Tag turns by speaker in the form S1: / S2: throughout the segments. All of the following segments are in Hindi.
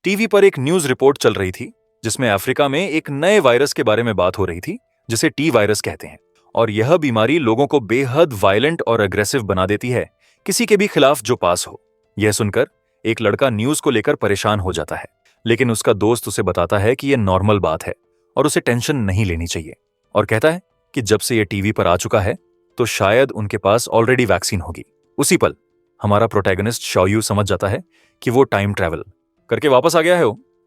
S1: टीवी पर एक न्यूज रिपोर्ट चल रही थी जिसमें अफ्रीका में एक नए वायरस के बारे में बात हो रही थी जिसे टी वायरस कहते हैं। और यह बीमारी लोगों को बेहद वायलेंट और अग्रेसिव बना देती है, किसी के भी खिलाफ जो पास हो। यह सुनकर एक लड़का न्यूज को लेकर परेशान हो जाता है, लेकिन उसका दोस्त उसे बताता है कि यह नॉर्मल बात है और उसे टेंशन नहीं लेनी चाहिए, और कहता है कि जब से यह टीवी पर आ चुका है तो शायद उनके पास ऑलरेडी वैक्सीन होगी। उसी पल हमारा प्रोटैगनिस्ट शाओयू समझ जाता है कि वो टाइम ट्रैवल करके वापस आ गया है।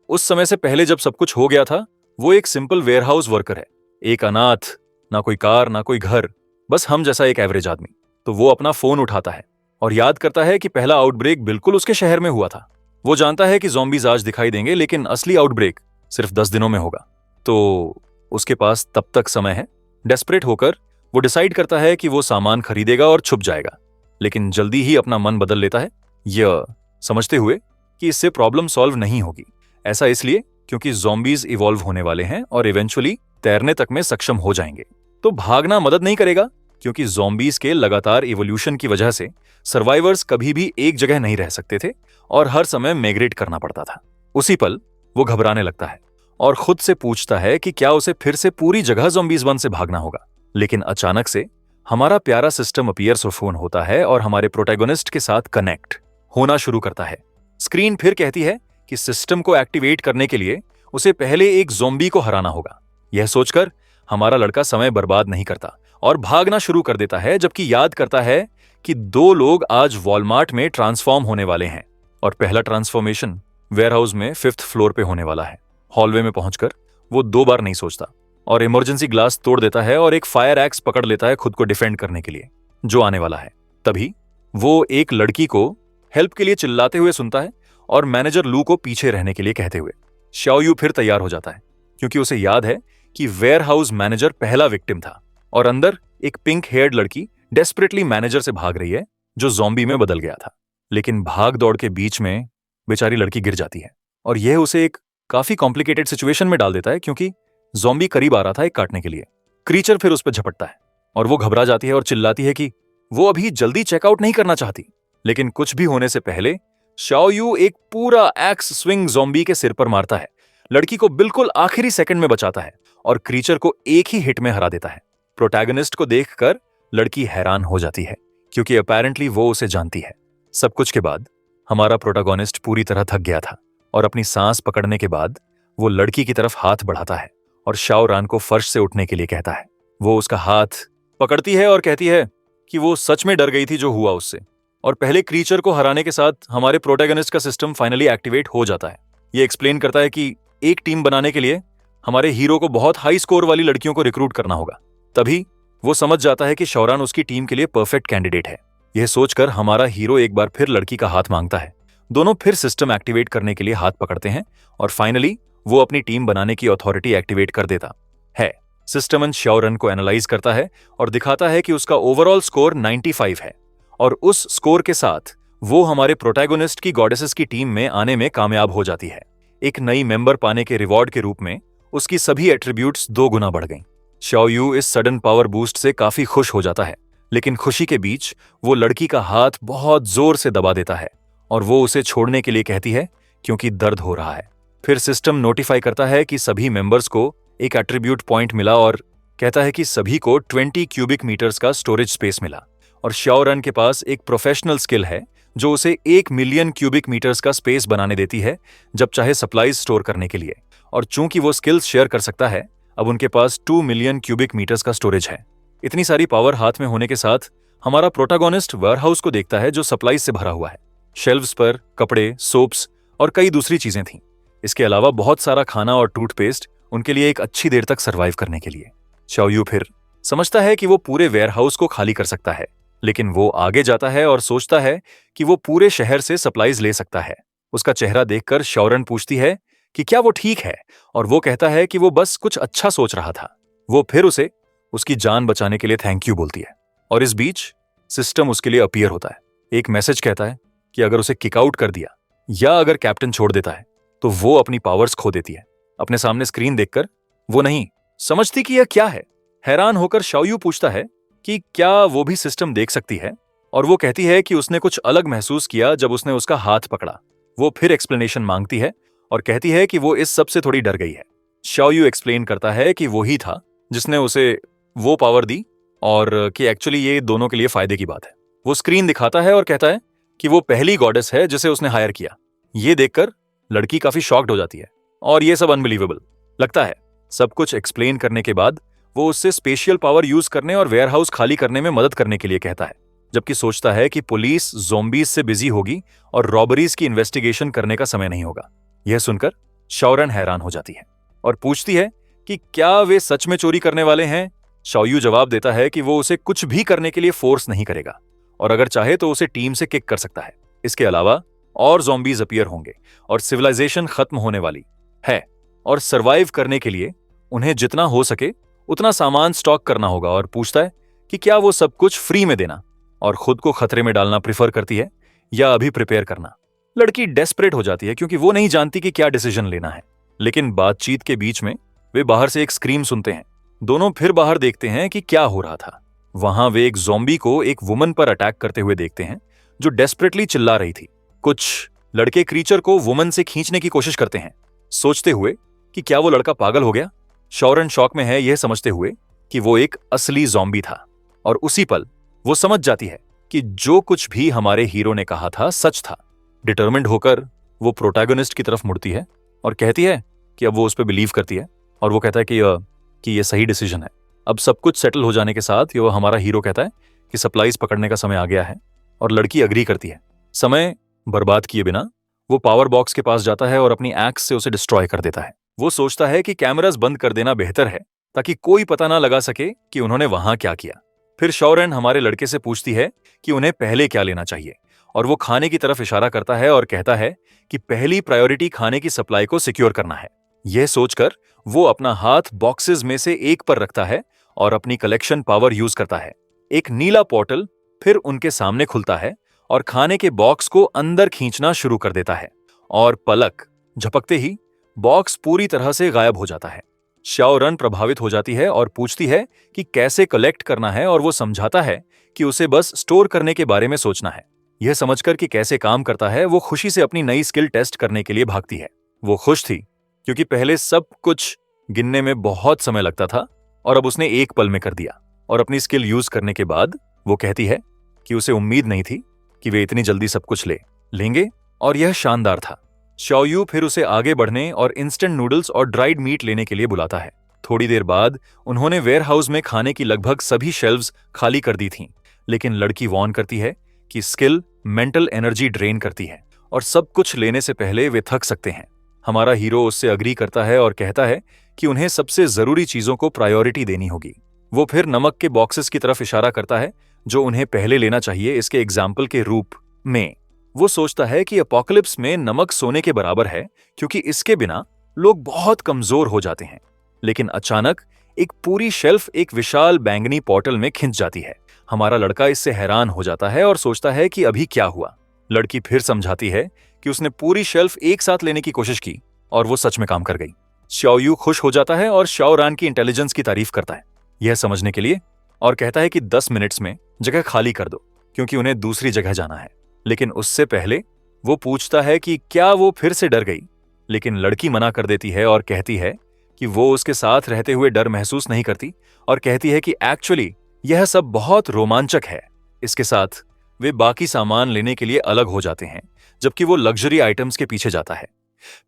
S1: उस समय से पहले जब सब कुछ हो गया था, वो एक सिंपल वेयरहाउस वर्कर है, एक अनाथ, ना कोई कार ना कोई घर, बस हम जैसा एक एवरेज आदमी। तो वो अपना फोन उठाता है और याद करता है कि पहला आउटब्रेक बिल्कुल उसके शहर में हुआ था। वो जानता है कि ज़ॉम्बीज आज दिखाई देंगे, लेकिन असली आउटब्रेक सिर्फ 10 दिनों में होगा। तो उसके पास तब तक समय है। डेस्परेट होकर वो डिसाइड करता है कि वो सामान खरीदेगा और छुप जाएगा, लेकिन जल्दी ही अपना मन बदल लेता है, यह समझते हुए कि इससे प्रॉब्लम सॉल्व नहीं होगी। ऐसा इसलिए क्योंकि ज़ॉम्बीज इवॉल्व होने वाले हैं और इवेंचुअली तैरने तक में सक्षम हो जाएंगे। तो भागना मदद नहीं करेगा, क्योंकि ज़ॉम्बीज के लगातार इवोल्यूशन की वजह से सर्वाइवर्स कभी भी एक जगह नहीं रह सकते थे और हर समय माइग्रेट करना पड़ता था। उसी पल वो घबराने लगता है और खुद से पूछता है कि क्या उसे फिर से पूरी जगह ज़ॉम्बीज वन से भागना होगा। लेकिन अचानक से हमारा प्यारा सिस्टम अपीयर्स और फोन होता है और हमारे प्रोटैगनिस्ट के साथ कनेक्ट होना शुरू करता है। स्क्रीन फिर कहती है कि सिस्टम को एक्टिवेट करने के लिए उसे पहले एक ज़ॉम्बी को हराना होगा। यह सोचकर हमारा लड़का समय बर्बाद नहीं करता और भागना शुरू कर देता है, जबकि याद करता है कि 2 लोग आज वॉलमार्ट में ट्रांसफॉर्म होने वाले हैं और पहला ट्रांसफॉर्मेशन वेयरहाउस में 5th फ्लोर पे होने वाला है। हॉलवे में पहुंचकर वो 2 बार नहीं सोचता और इमरजेंसी ग्लास तोड़ देता है और एक फायर एक्स पकड़ लेता है खुद को डिफेंड करने के लिए जो आने वाला है। तभी वो एक लड़की को हेल्प के लिए चिल्लाते हुए सुनता है और मैनेजर लू को पीछे रहने के लिए कहते हुए। शाओयू फिर तैयार हो जाता है, क्योंकि उसे याद है कि वेयरहाउस मैनेजर पहला विक्टिम था और अंदर एक पिंक हेयर्ड लड़की डेस्परेटली मैनेजर से भाग रही है जो ज़ॉम्बी में बदल गया था। लेकिन भाग दौड़ के बीच में बेचारी लड़की गिर जाती है और यह उसे एक काफी कॉम्प्लिकेटेड सिचुएशन में डाल देता है, क्योंकि ज़ॉम्बी करीब आ रहा था एक काटने के लिए। क्रीचर फिर उस पर झपटता है और वो घबरा जाती है और चिल्लाती है कि वो अभी जल्दी चेकआउट नहीं करना चाहती। लेकिन कुछ भी होने से पहले शाओयू एक पूरा एक्स स्विंग ज़ॉम्बी के सिर पर मारता है, लड़की को बिल्कुल आखिरी सेकंड में बचाता है और क्रीचर को एक ही हिट में हरा देता है। प्रोटैगनिस्ट को देखकर लड़की हैरान हो जाती है, क्योंकि अपैरेंटली वो उसे जानती है। सब कुछ के बाद हमारा प्रोटैगनिस्ट पूरी तरह थक गया था और अपनी सांस पकड़ने के बाद वो लड़की की तरफ हाथ बढ़ाता है और शाओ रान को फर्श से उठने के लिए कहता है। वो उसका हाथ पकड़ती है और कहती है कि वो सच में डर गई थी जो हुआ उससे, और पहले क्रीचर को हराने के साथ हमारे प्रोटैगनिस्ट का सिस्टम फाइनली एक्टिवेट हो जाता है। ये एक्सप्लेन करता है कि एक टीम बनाने के लिए हमारे हीरो को बहुत हाई स्कोर वाली लड़कियों को रिक्रूट करना होगा। तभी वो समझ जाता है कि शौरान उसकी टीम के लिए परफेक्ट कैंडिडेट है। यह सोचकर हमारा हीरो एक बार फिर लड़की का हाथ मांगता है। दोनों फिर सिस्टम एक्टिवेट करने के लिए हाथ पकड़ते हैं और फाइनली वो अपनी टीम बनाने की अथॉरिटी एक्टिवेट कर देता है। सिस्टमन शाओरन को एनालाइज करता है और दिखाता है कि उसका ओवरऑल स्कोर 95 है और उस स्कोर के साथ वो हमारे प्रोटैगनिस्ट की गॉडेसेस की टीम में आने में कामयाब हो जाती है। एक नई मेंबर पाने के रिवॉर्ड के रूप में उसकी सभी एट्रीब्यूट्स 2 गुना बढ़ गईं। शाओयू इस सडन पावर बूस्ट से काफी खुश हो जाता है, लेकिन खुशी के बीच वो लड़की का हाथ बहुत जोर से दबा देता है और वो उसे छोड़ने के लिए कहती है क्योंकि दर्द हो रहा है। फिर सिस्टम नोटिफाई करता है कि सभी मेंबर्स को एक एट्रीब्यूट पॉइंट मिला और कहता है कि सभी को 20 क्यूबिक मीटर्स का स्टोरेज स्पेस मिला और शाओरन के पास एक प्रोफेशनल स्किल है जो उसे 1 मिलियन क्यूबिक मीटर्स का स्पेस बनाने देती है जब चाहे सप्लाईज स्टोर करने के लिए। और चूंकि वो स्किल्स शेयर कर सकता है, अब उनके पास 2 मिलियन क्यूबिक मीटर्स का स्टोरेज है। इतनी सारी पावर हाथ में होने के साथ हमारा प्रोटैगनिस्ट वेयरहाउस को देखता है जो सप्लाईज से भरा हुआ है। शेल्व्स पर कपड़े, सोप्स और कई दूसरी चीजें थीं। इसके अलावा बहुत सारा खाना और टूथपेस्ट उनके लिए एक अच्छी देर तक सर्वाइव करने के लिए। शाओयू फिर समझता है कि वो पूरे वेयरहाउस को खाली कर सकता है, लेकिन वो आगे जाता है और सोचता है कि वो पूरे शहर से सप्लाईज ले सकता है। उसका चेहरा देखकर शाओरन पूछती है कि क्या वो ठीक है, और वो कहता है कि वो बस कुछ अच्छा सोच रहा था। वो फिर उसे उसकी जान बचाने के लिए थैंक यू बोलती है और इस बीच सिस्टम उसके लिए अपीयर होता है। एक मैसेज कहता है कि अगर उसे किक आउट कर दिया या अगर कैप्टन छोड़ देता है तो वो अपनी पावर्स खो देती है। अपने सामने स्क्रीन देखकर वो नहीं समझती कि यह क्या है। हैरान होकर शाओयू पूछता है कि क्या वो भी सिस्टम देख सकती है, और वो कहती है कि उसने कुछ अलग महसूस किया जब उसने उसका हाथ पकड़ा। वो फिर एक्सप्लेनेशन मांगती है और कहती है कि वो इस सब से थोड़ी डर गई है। शाओयू एक्सप्लेन करता है कि वो ही था जिसने उसे वो पावर दी और कि एक्चुअली ये दोनों के लिए फायदे की बात है। वो स्क्रीन दिखाता है और कहता है कि वो पहली गॉडेस है जिसे उसने हायर किया। ये देखकर लड़की काफी शॉक्ड हो जाती है और ये सब अनबिलीवेबल लगता है। सब कुछ एक्सप्लेन करने के बाद वो उससे स्पेशियल पावर यूज करने और वेयरहाउस खाली करने में मदद करने के लिए कहता है, जबकि सोचता है कि पुलिस ज़ॉम्बीज से बिजी होगी और रॉबरीज की इन्वेस्टिगेशन करने का समय नहीं होगा। यह सुनकर शाओरन हैरान हो जाती है और पूछती है कि क्या वे सच में चोरी करने वाले हैं। शाओयू जवाब देता है कि वो उसे कुछ भी करने के लिए फोर्स नहीं करेगा और अगर चाहे तो उसे टीम से किक कर सकता है। इसके अलावा और ज़ॉम्बीज अपीयर होंगे और सिविलाइजेशन खत्म होने वाली है और सरवाइव करने के लिए उन्हें जितना हो सके उतना सामान स्टॉक करना होगा। और पूछता है कि क्या वो सब कुछ फ्री में देना और खुद को खतरे में डालना प्रिफर करती है या अभी प्रिपेयर करना। लड़की डेस्परेट हो जाती है क्योंकि वो नहीं जानती कि क्या डिसीजन लेना है। लेकिन बातचीत के बीच में वे बाहर से एक स्क्रीम सुनते हैं। दोनों फिर बाहर देखते हैं कि क्या हो रहा था। वहां वे एक ज़ॉम्बी को एक वुमन पर अटैक करते हुए देखते हैं जो डेस्परेटली चिल्ला रही थी। कुछ लड़के क्रीचर को वुमन से खींचने की कोशिश करते हैं, सोचते हुए कि क्या वो लड़का पागल हो गया। शाओरन शॉक में है यह समझते हुए कि वो एक असली ज़ॉम्बी था और उसी पल वो समझ जाती है कि जो कुछ भी हमारे हीरो ने कहा था सच था। डिटर्मिन्ड होकर वो प्रोटैगनिस्ट की तरफ मुड़ती है और कहती है कि अब वो उस पर बिलीव करती है और वो कहता है कि ये सही डिसीजन है। अब सब कुछ सेटल हो जाने के साथ वो हमारा हीरो कहता है कि सप्लाईज पकड़ने का समय आ गया है और लड़की अग्री करती है। समय बर्बाद किए बिना वो पावर बॉक्स के पास जाता है और अपनी एक्स से उसे डिस्ट्रॉय कर देता है। वो सोचता है कि कैमरास बंद कर देना बेहतर है ताकि कोई पता ना लगा सके कि उन्होंने वहां क्या किया। फिर शाओरन हमारे लड़के से पूछती है कि उन्हें पहले क्या लेना चाहिए और वो खाने की तरफ इशारा करता है और कहता है कि पहली प्रायोरिटी खाने की सप्लाई को सिक्योर करना है। यह सोचकर वो अपना हाथ बॉक्सेस में से एक पर रखता है और अपनी कलेक्शन पावर यूज करता है। एक नीला पोर्टल फिर उनके सामने खुलता है और खाने के बॉक्स को अंदर खींचना शुरू कर देता है और पलक झपकते ही बॉक्स पूरी तरह से गायब हो जाता है। शाओरन प्रभावित हो जाती है और पूछती है कि कैसे कलेक्ट करना है और वो समझाता है कि उसे बस स्टोर करने के बारे में सोचना है। यह समझकर कि कैसे काम करता है वो खुशी से अपनी नई स्किल टेस्ट करने के लिए भागती है। वो खुश थी क्योंकि पहले सब कुछ गिनने में बहुत समय लगता था और अब उसने एक पल में कर दिया। और अपनी स्किल यूज करने के बाद वो कहती है कि उसे उम्मीद नहीं थी कि वे इतनी जल्दी सब कुछ लेंगे और यह शानदार था। शाओयू फिर उसे आगे बढ़ने और इंस्टेंट नूडल्स और ड्राइड मीट लेने के लिए बुलाता है। थोड़ी देर बाद उन्होंने वेयरहाउस में खाने की लगभग सभी शेल्व्स खाली कर दी थीं, लेकिन लड़की वार्न करती है कि स्किल मेंटल एनर्जी ड्रेन करती है और सब कुछ लेने से पहले वे थक सकते हैं। हमारा हीरो उससे अग्री करता है और कहता है कि उन्हें सबसे जरूरी चीजों को प्रायोरिटी देनी होगी। वो फिर नमक के बॉक्सेस की तरफ इशारा करता है जो उन्हें पहले लेना चाहिए, इसके एग्जाम्पल के रूप में। वो सोचता है कि अपोकलिप्स में नमक सोने के बराबर है क्योंकि इसके बिना लोग बहुत कमजोर हो जाते हैं। लेकिन अचानक एक पूरी शेल्फ एक विशाल बैंगनी पोर्टल में खिंच जाती है। हमारा लड़का इससे हैरान हो जाता है और सोचता है कि अभी क्या हुआ। लड़की फिर समझाती है कि उसने पूरी शेल्फ एक साथ लेने की कोशिश की और वो सच में काम कर गई। शाओयू खुश हो जाता है और शाओरान की इंटेलिजेंस की तारीफ करता है यह समझने के लिए और कहता है कि 10 मिनट्स में जगह खाली कर दो क्योंकि उन्हें दूसरी जगह जाना है। लेकिन उससे पहले वो पूछता है कि क्या वो फिर से डर गई, लेकिन लड़की मना कर देती है और कहती है कि वो उसके साथ रहते हुए डर महसूस नहीं करती और कहती है कि एक्चुअली यह सब बहुत रोमांचक है। इसके साथ वे बाकी सामान लेने के लिए अलग हो जाते हैं जबकि वो लग्जरी आइटम्स के पीछे जाता है।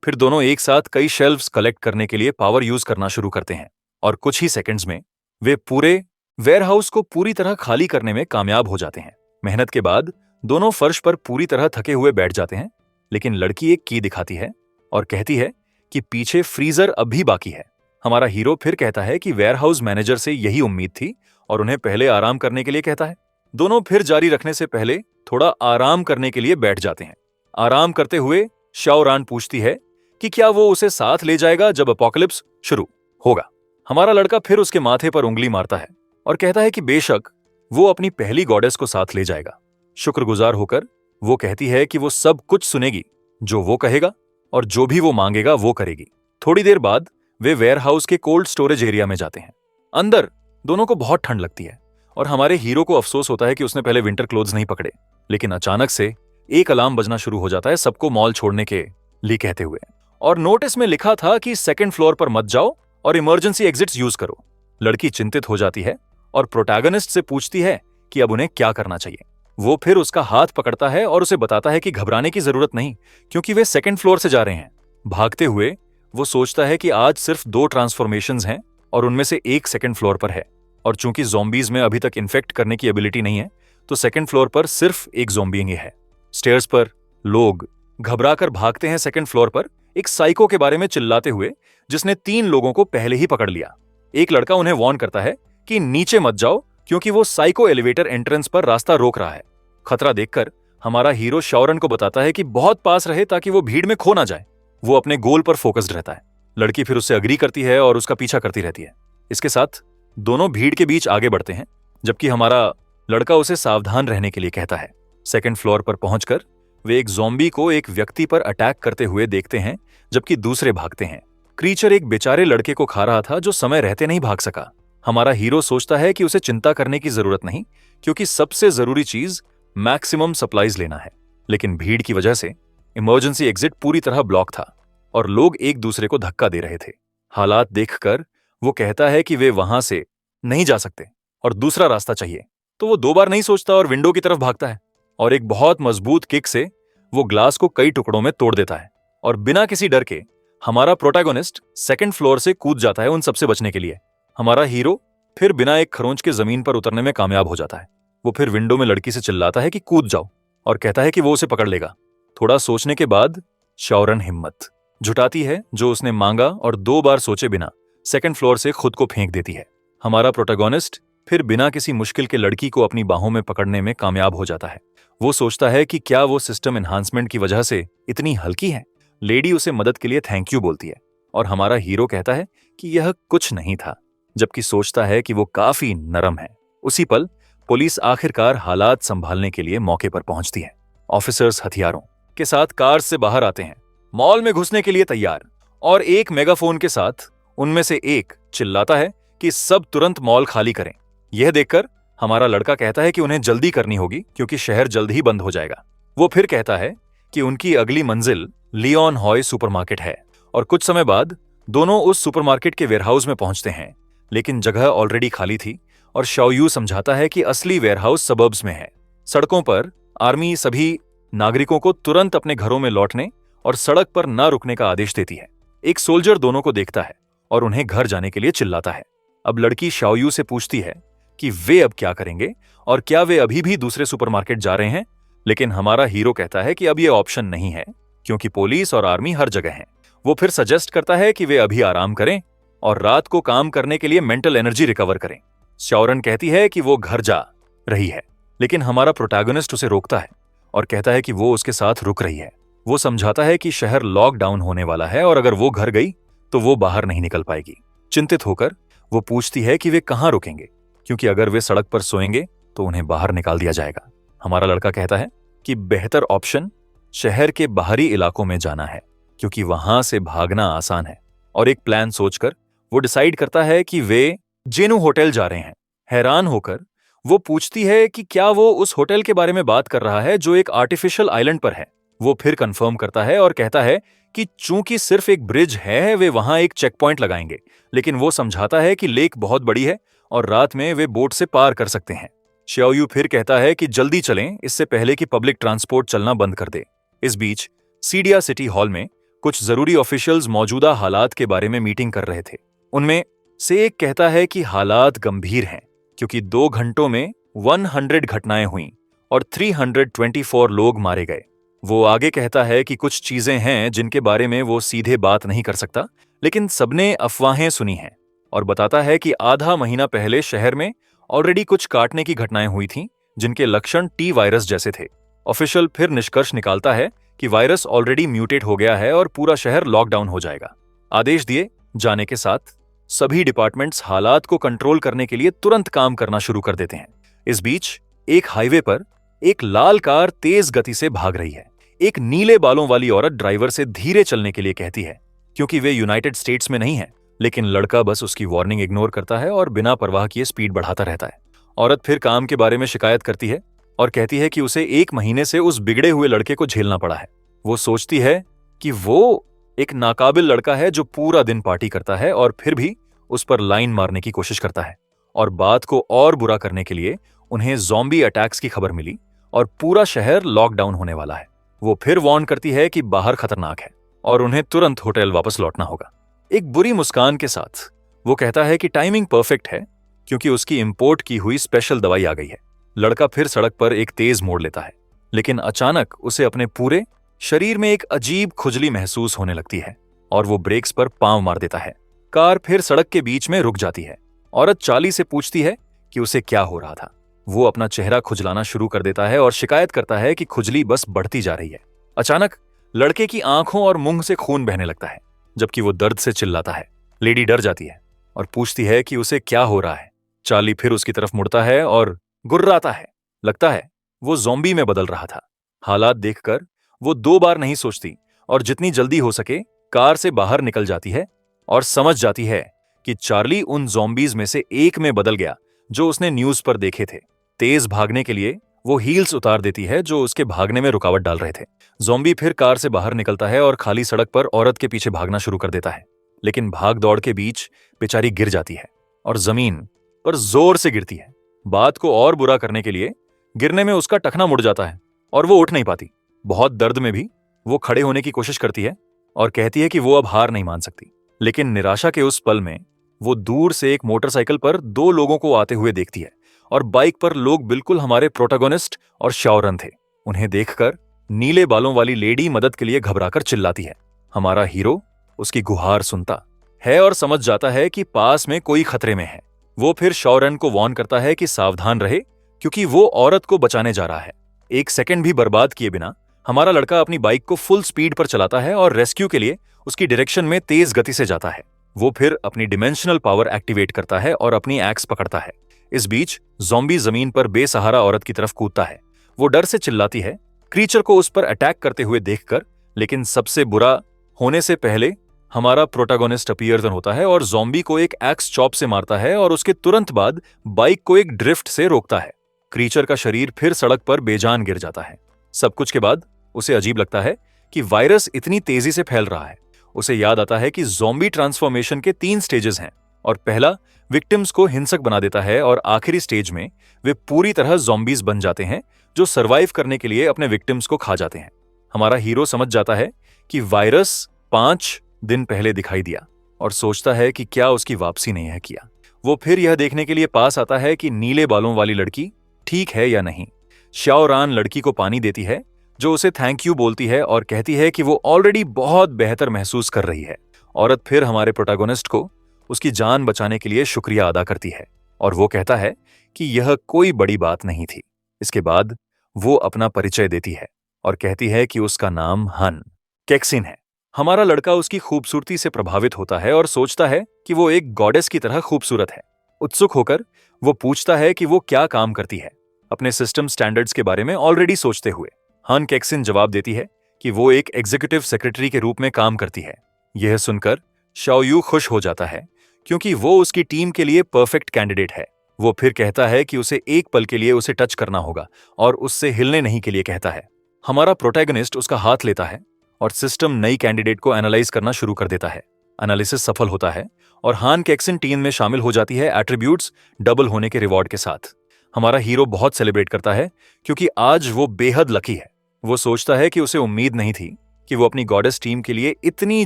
S1: फिर दोनों एक साथ कई शेल्व्स कलेक्ट करने के लिए पावर यूज करना शुरू करते हैं और कुछ ही सेकंड्स में वे पूरे वेयरहाउस को पूरी तरह खाली करने में कामयाब हो जाते हैं। मेहनत के बाद दोनों फर्श पर पूरी तरह थके हुए बैठ जाते हैं, लेकिन लड़की एक की दिखाती है और कहती है कि पीछे फ्रीजर अब भी बाकी है। हमारा हीरो फिर कहता है कि वेयरहाउस मैनेजर से यही उम्मीद थी और उन्हें पहले आराम करने के लिए कहता है। दोनों फिर जारी रखने से पहले थोड़ा आराम करने के लिए बैठ जाते हैं। आराम करते हुए शाओरान पूछती है कि क्या वो उसे साथ ले जाएगा जब अपोकलिप्स शुरू होगा। हमारा लड़का फिर उसके माथे पर उंगली मारता है और कहता है कि बेशक वो अपनी पहली गॉडेस को साथ ले जाएगा। शुक्रगुजार होकर वो कहती है कि वो सब कुछ सुनेगी जो वो कहेगा और जो भी वो मांगेगा वो करेगी। थोड़ी देर बाद वे वेयरहाउस के कोल्ड स्टोरेज एरिया में जाते हैं। अंदर दोनों को बहुत ठंड लगती है और हमारे हीरो को अफसोस होता है कि उसने पहले विंटर क्लोथ्स नहीं पकड़े। लेकिन अचानक से एक अलार्म बजना शुरू हो जाता है सबको मॉल छोड़ने के लिए कहते हुए, और नोटिस में लिखा था कि सेकंड फ्लोर पर मत जाओ और इमरजेंसी एग्जिट्स यूज करो। लड़की चिंतित हो जाती है और प्रोटैगनिस्ट से पूछती है कि अब उन्हें क्या करना चाहिए। वो फिर उसका हाथ पकड़ता है और उसे बताता है कि घबराने की जरूरत नहीं, क्योंकि वे सेकंड फ्लोर से जा रहे हैं। भागते हुए वो सोचता है कि आज सिर्फ 2 ट्रांसफॉर्मेशंस हैं और उनमें से एक सेकंड फ्लोर पर है, और चूंकि ज़ॉम्बीज में अभी तक इन्फेक्ट करने की एबिलिटी नहीं है, तो सेकंड फ्लोर पर सिर्फ एक ज़ॉम्बी ही है। स्टेयर्स पर लोग घबराकर भागते हैं सेकंड फ्लोर पर, एक साइको के बारे में चिल्लाते हुए, जिसने 3 लोगों को पहले ही पकड़ लिया। एक लड़का उन्हें वार्न करता है कि नीचे मत जाओ, क्योंकि वो साइको एलिवेटर एंट्रेंस पर रास्ता रोक रहा है। खतरा देखकर हमारा हीरो शौरन को बताता है कि बहुत पास रहे ताकि वो भीड़ में खो ना जाए। वो अपने गोल पर फोकस्ड रहता है। लड़की फिर उससे अग्री करती है और उसका पीछा करती रहती है। इसके साथ दोनों भीड़ के बीच आगे बढ़ते हैं, जबकि हमारा लड़का उसे सावधान रहने के लिए कहता है। सेकंड फ्लोर पर पहुंचकर वे एक ज़ॉम्बी को एक व्यक्ति पर अटैक करते हुए देखते हैं, जबकि दूसरे भागते हैं। क्रीचर एक बेचारे लड़के को खा रहा था जो समय रहते नहीं भाग सका। हमारा हीरो सोचता है कि उसे चिंता करने की जरूरत नहीं, क्योंकि सबसे जरूरी चीज मैक्सिमम सप्लाईज लेना है। लेकिन भीड़ की वजह से इमरजेंसी एग्जिट पूरी तरह ब्लॉक था और लोग एक दूसरे को धक्का दे रहे थे। हालात देखकर वो कहता है कि वे वहां से नहीं जा सकते और दूसरा रास्ता चाहिए। तो वो 2 बार नहीं सोचता और विंडो की तरफ भागता है और एक बहुत मजबूत किक से वो ग्लास को कई टुकड़ों में तोड़ देता है। और बिना किसी डर के हमारा प्रोटैगनिस्ट सेकंड फ्लोर से कूद जाता है उन सबसे बचने के लिए। हमारा हीरो फिर बिना एक खरोंच के जमीन पर उतरने में कामयाब हो जाता है। वो फिर विंडो में लड़की से चिल्लाता है कि कूद जाओ और कहता है कि वो उसे पकड़ लेगा। थोड़ा सोचने के बाद शौरन हिम्मत जुटाती है जो उसने मांगा और 2 बार सोचे बिना सेकंड फ्लोर से खुद को फेंक देती है। हमारा प्रोटैगनिस्ट फिर बिना किसी मुश्किल के लड़की को अपनी बाहों में पकड़ने में कामयाब हो जाता है। वो सोचता है कि क्या वो सिस्टम एनहांसमेंट की वजह से इतनी हल्की है। लेडी उसे मदद के लिए थैंक यू बोलती है और हमारा हीरो कहता है कि यह कुछ नहीं था, जबकि सोचता है कि वो काफी नरम है। उसी पल पुलिस आखिरकार हालात संभालने के लिए मौके पर पहुंचती है। ऑफिसर्स हथियारों के साथ कार से बाहर आते हैं, मॉल में घुसने के लिए तैयार, और एक मेगाफोन के साथ उनमें से एक चिल्लाता है कि सब तुरंत मॉल खाली करें। यह देखकर हमारा लड़का कहता है कि उन्हें जल्दी करनी होगी क्योंकि शहर जल्द ही बंद हो जाएगा। वो फिर कहता है कि उनकी अगली मंजिल लियोन हॉय सुपरमार्केट है और कुछ समय बाद दोनों उस सुपरमार्केट के वेयरहाउस में पहुंचते हैं, लेकिन जगह ऑलरेडी खाली थी और शाओयू समझाता है कि असली वेयरहाउस सबर्ब्स में है। सड़कों पर आर्मी सभी नागरिकों को तुरंत अपने घरों में लौटने और सड़क पर न रुकने का आदेश देती है। एक सोल्जर दोनों को देखता है और उन्हें घर जाने के लिए चिल्लाता है। अब लड़की शाओयू से पूछती है कि वे अब क्या करेंगे और क्या वे अभी भी दूसरे सुपरमार्केट जा रहे हैं, लेकिन हमारा हीरो कहता है कि अब यह ऑप्शन नहीं है क्योंकि पुलिस और आर्मी हर जगह है। वो फिर सजेस्ट करता है कि वे अभी आराम करें और रात को काम करने के लिए मेंटल एनर्जी रिकवर करें। शौरन कहती है कि वो घर जा रही है, लेकिन हमारा प्रोटैगनिस्ट उसे रोकता है और कहता है कि वो उसके साथ रुक रही है। वो समझाता है कि शहर लॉकडाउन होने वाला है और अगर वो घर गई तो वो बाहर नहीं निकल पाएगी। चिंतित होकर वो पूछती है कि वे कहाँ रुकेंगे, क्योंकि अगर वे सड़क पर सोएंगे तो उन्हें बाहर निकाल दिया जाएगा। हमारा लड़का कहता है कि बेहतर ऑप्शन शहर के बाहरी इलाकों में जाना है क्योंकि वहां से भागना आसान है, और एक प्लान सोचकर वो डिसाइड करता है कि वे जेनू होटल जा रहे हैं। हैरान होकर वो पूछती है कि क्या वो उस होटल के बारे में बात कर रहा है जो एक आर्टिफिशियल आइलैंड पर है। वो फिर कंफर्म करता है और कहता है कि चूंकि सिर्फ एक ब्रिज है वे वहां एक चेक पॉइंट लगाएंगे, लेकिन वो समझाता है कि लेक बहुत बड़ी है और रात में वे बोट से पार कर सकते हैं। शाओयू फिर कहता है कि जल्दी चलें, इससे पहले कि पब्लिक ट्रांसपोर्ट चलना बंद कर दे। इस बीच सीडिया सिटी हॉल में कुछ जरूरी ऑफिशियल्स मौजूदा हालात के बारे में मीटिंग कर रहे थे। उनमें से एक कहता है कि हालात गंभीर हैं क्योंकि 2 घंटों में 100 घटनाएं हुईं और 324 लोग मारे गए। वो आगे कहता है कि कुछ चीजें हैं जिनके बारे में वो सीधे बात नहीं कर सकता, लेकिन सबने अफवाहें सुनी हैं, और बताता है कि आधा महीना पहले शहर में ऑलरेडी कुछ काटने की घटनाएं हुई थीं जिनके लक्षण टी वायरस जैसे थे। ऑफिशियल फिर निष्कर्ष निकालता है कि वायरस ऑलरेडी म्यूटेट हो गया है और पूरा शहर लॉकडाउन हो जाएगा। आदेश दिए जाने के साथ सभी डिपार्टमेंट्स हालात को कंट्रोल करने के लिए तुरंत काम करना शुरू कर देते हैं। इस बीच एक हाईवे पर एक लाल कार तेज गति से भाग रही है। एक नीले बालों वाली औरत ड्राइवर से धीरे चलने के लिए कहती है क्योंकि वे यूनाइटेड स्टेट्स में नहीं है, लेकिन लड़का बस उसकी वार्निंग इग्नोर करता है और बिना परवाह किए स्पीड बढ़ाता रहता है। औरत फिर काम के बारे में शिकायत करती है और कहती है कि उसे 1 महीने से उस बिगड़े हुए लड़के को झेलना पड़ा है। वो सोचती है कि वो एक नाकाबिल लड़का है जो पूरा दिन पार्टी करता है और फिर भी उस पर लाइन मारने की कोशिश करता है। और बात को और बुरा करने के लिए उन्हें ज़ॉम्बी अटैक्स की खबर मिली और पूरा शहर लॉकडाउन होने वाला है। वो फिर वार्न करती है कि बाहर खतरनाक है और उन्हें तुरंत होटल वापस लौटना होगा। एक बुरी मुस्कान के साथ वो कहता है कि टाइमिंग परफेक्ट है क्योंकि उसकी इंपोर्ट की हुई स्पेशल दवाई आ गई है। लड़का फिर सड़क पर एक तेज मोड़ लेता है, लेकिन अचानक उसे अपने पूरे शरीर में एक अजीब खुजली महसूस होने लगती है और वो ब्रेक्स पर पांव मार देता है। कार फिर सड़क के बीच में रुक जाती है। औरत चार्ली से पूछती है कि उसे क्या हो रहा था। वो अपना चेहरा खुजलाना शुरू कर देता है और शिकायत करता है कि खुजली बस बढ़ती जा रही है। अचानक लड़के की आंखों और मुंह से खून बहने लगता है, जबकि वो दर्द से चिल्लाता है। लेडी डर जाती है और पूछती है कि उसे क्या हो रहा है। चार्ली फिर उसकी तरफ मुड़ता है और गुर्राता है। लगता है वो ज़ॉम्बी में बदल रहा था। हालात देखकर वो 2 बार नहीं सोचती और जितनी जल्दी हो सके कार से बाहर निकल जाती है और समझ जाती है कि चार्ली उन ज़ॉम्बीज में से एक में बदल गया जो उसने न्यूज़ पर देखे थे। तेज भागने के लिए वो हील्स उतार देती है जो उसके भागने में रुकावट डाल रहे थे। ज़ॉम्बी फिर कार से बाहर निकलता है और खाली सड़क पर औरत के पीछे भागना शुरू कर देता है, लेकिन भाग दौड़ के बीच बेचारी गिर जाती है और जमीन पर जोर से गिरती है। बात को और बुरा करने के लिए गिरने में उसका टखना मुड़ जाता है और वो उठ नहीं पाती। बहुत दर्द में भी वो खड़े होने की कोशिश करती है और कहती है कि वो अब हार नहीं मान सकती। लेकिन निराशा के उस पल में वो दूर से एक मोटरसाइकिल पर 2 लोगों को आते हुए देखती है और बाइक पर लोग बिल्कुल हमारे प्रोटोगोनिस्ट और शाओरन थे। उन्हें देखकर नीले बालों वाली लेडी मदद के लिए घबराकर चिल्लाती है। हमारा हीरो उसकी गुहार सुनता है और समझ जाता है कि पास में कोई खतरे में है। वो फिर शाओरन को वार्न करता है कि सावधान रहे क्योंकि वो औरत को बचाने जा रहा है। एक सेकंड भी बर्बाद किए बिना हमारा लड़का अपनी बाइक को फुल स्पीड पर चलाता है और रेस्क्यू के लिए उसकी डायरेक्शन में तेज गति से जाता है। वो फिर अपनी डिमेंशनल पावर एक्टिवेट करता है और अपनी एक्स पकड़ता है। इस बीच ज़ॉम्बी जमीन पर बेसहारा औरत की तरफ कूदता है। वो डर से चिल्लाती है क्रीचर को उस पर अटैक करते हुए देखकर, लेकिन सबसे बुरा होने से पहले हमारा प्रोटोगोनिस्ट अपीयर होता है और ज़ॉम्बी को एक एक्स चॉप से मारता है और उसके तुरंत बाद बाइक को एक ड्रिफ्ट से रोकता है। क्रीचर का शरीर फिर सड़क पर बेजान गिर जाता है। सब कुछ के बाद उसे अजीब लगता है कि वायरस इतनी तेजी से फैल रहा है। उसे याद आता है कि ज़ॉम्बी ट्रांसफॉर्मेशन के 3 स्टेजेस हैं और पहला विक्टिम्स को हिंसक बना देता है और आखिरी स्टेज में वे पूरी तरह ज़ॉम्बीज बन जाते हैं जो सरवाइव करने के लिए अपने विक्टिम्स को खा जाते हैं। हमारा हीरो समझ जाता है कि वायरस 5 दिन पहले दिखाई दिया और सोचता है कि क्या उसकी वापसी नहीं है किया। वो फिर यह देखने के लिए पास आता है कि नीले बालों वाली लड़की ठीक है या नहीं। शाओरान लड़की को पानी देती है जो उसे थैंक यू बोलती है और कहती है कि वो ऑलरेडी बहुत बेहतर महसूस कर रही है। औरत फिर हमारे प्रोटोगोनिस्ट को उसकी जान बचाने के लिए शुक्रिया अदा करती है और वो कहता है कि यह कोई बड़ी बात नहीं थी। इसके बाद वो अपना परिचय देती है और कहती है कि उसका नाम हन कैक्सिन है। हमारा लड़का उसकी खूबसूरती से प्रभावित होता है और सोचता है कि वो एक गॉडेस की तरह खूबसूरत है। उत्सुक होकर वो पूछता है कि वो क्या काम करती है, अपने सिस्टम स्टैंडर्ड्स के बारे में ऑलरेडी सोचते हुए। हन कैक्सिन जवाब देती है कि वो एक एग्जीक्यूटिव सेक्रेटरी के रूप में काम करती है। यह सुनकर शाओयू खुश हो जाता है क्योंकि वो उसकी टीम के लिए परफेक्ट कैंडिडेट है। वो फिर कहता है कि उसे एक पल के लिए उसे टच करना होगा और उससे हिलने नहीं के लिए कहता है। हमारा प्रोटैगनिस्ट उसका हाथ लेता है और सिस्टम नई कैंडिडेट को एनालाइज करना शुरू कर देता है। एनालिसिस सफल होता है और हान कैक्सिन टीम में शामिल हो जाती है एट्रीब्यूट्स डबल होने के रिवॉर्ड के साथ। हमारा हीरो बहुत सेलिब्रेट करता है क्योंकि आज वो बेहद लकी है। वो सोचता है कि उसे उम्मीद नहीं थी कि वो अपनी गॉडेस टीम के लिए इतनी